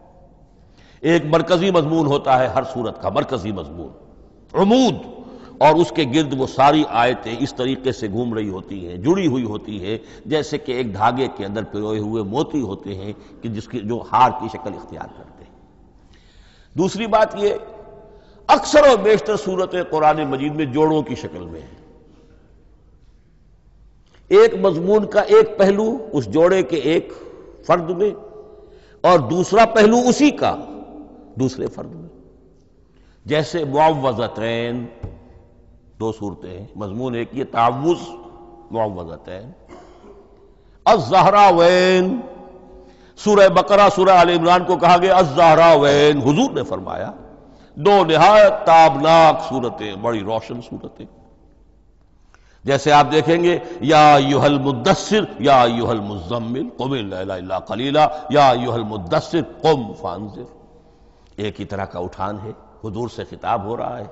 ایک مرکزی مضمون ہوتا ہے ہر صورت کا، مرکزی مضمون، عمود، اور اس کے گرد وہ ساری آیتیں اس طریقے سے گھوم رہی ہوتی ہیں، جڑی ہوئی ہوتی ہے، جیسے کہ ایک دھاگے کے اندر پروئے ہوئے موتی ہوتے ہیں کہ جس کی جو ہار کی شکل اختیار کرتے ہیں۔ دوسری بات یہ، اکثر و بیشتر صورتیں قرآن مجید میں جوڑوں کی شکل میں ہیں۔ ایک مضمون کا ایک پہلو اس جوڑے کے ایک فرد میں، اور دوسرا پہلو اسی کا دوسرے فرد میں۔ جیسے معوذتین، دو صورتیں ہیں، مضمون ایک یہ تعوذ، معوذتین۔ الزہراوین، سورہ بقرہ سورہ آل عمران کو کہا گیا الزہراوین، حضور نے فرمایا دو نہایت تابناک صورتیں، بڑی روشن صورتیں۔ جیسے آپ دیکھیں گے یا ایھا المدثر یا ایھا المزمل قم اللیل الا قلیلا یا ایھا المدثر قم فانذر، ایک ہی طرح کا اٹھان ہے، حضور سے خطاب ہو رہا ہے۔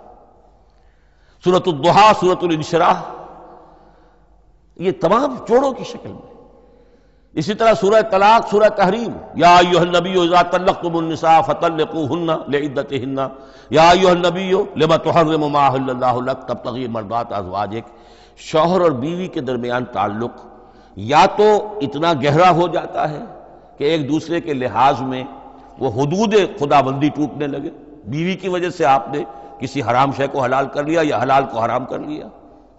سورۃ الضحیٰ، سورۃ الانشراح، یہ تمام جوڑوں کی شکل میں۔ اسی طرح سورہ طلاق، سورہ تحریم، یا ایھا النبی اذا طلقتم النساء فطلقوہن لعدتہن یا ایھا النبی لم تحرم ما احل اللہ لک تبتغی مرضات ازواجک۔ شوہر اور بیوی کے درمیان تعلق یا تو اتنا گہرا ہو جاتا ہے کہ ایک دوسرے کے لحاظ میں وہ حدود خدا بندی ٹوٹنے لگے، بیوی کی وجہ سے آپ نے کسی حرام شے کو حلال کر لیا یا حلال کو حرام کر لیا،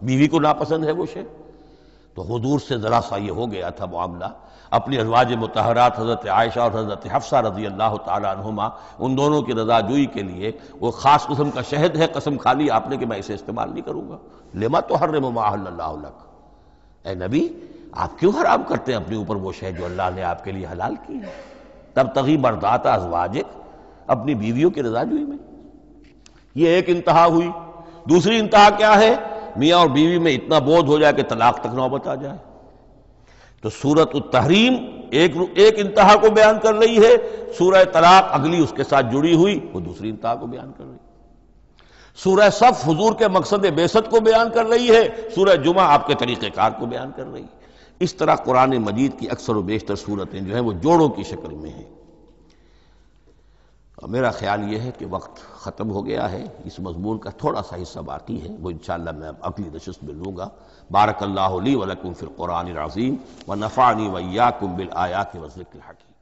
بیوی کو ناپسند ہے وہ شے، تو حضور سے ذرا سا یہ ہو گیا تھا معاملہ۔ اپنی ازواج مطہرات حضرت عائشہ اور حضرت حفصہ رضی اللہ تعالیٰ عنہما، ان دونوں کی رضا جوئی کے لیے وہ خاص قسم کا شہد ہے، قسم کھا لی آپ نے کہ میں اسے استعمال نہیں کروں گا۔ لما تحرم ما احل اللہ لک، اے نبی آپ کیوں حرام کرتے ہیں اپنے اوپر وہ شے جو اللہ نے آپ کے لیے حلال کی ہے؟ تبتغی مرضات ازواجک، اپنی بیویوں کی رضا جوئی میں۔ یہ ایک انتہا ہوئی۔ دوسری انتہا کیا ہے؟ میاں اور بیوی میں اتنا بودھ ہو جائے کہ طلاق تک نوبت آ جائے۔ تو سورۃ التحریم ایک انتہا کو بیان کر رہی ہے، سورہ طلاق اگلی اس کے ساتھ جڑی ہوئی وہ دوسری انتہا کو بیان کر رہی ہے۔ سورہ صف حضور کے مقصد بعثت کو بیان کر رہی ہے، سورہ جمعہ آپ کے طریقہ کار کو بیان کر رہی ہے۔ اس طرح قرآن مجید کی اکثر و بیشتر صورتیں جو ہیں وہ جوڑوں کی شکل میں ہیں۔ میرا خیال یہ ہے کہ وقت ختم ہو گیا ہے، اس مضمون کا تھوڑا سا حصہ باقی ہے، وہ انشاءاللہ میں اگلی نشست میں لوں گا۔ بارک اللہ لی ولکم فی القرآن العظیم ونفعنی وإیاکم بالآیات والذکر الحکیم۔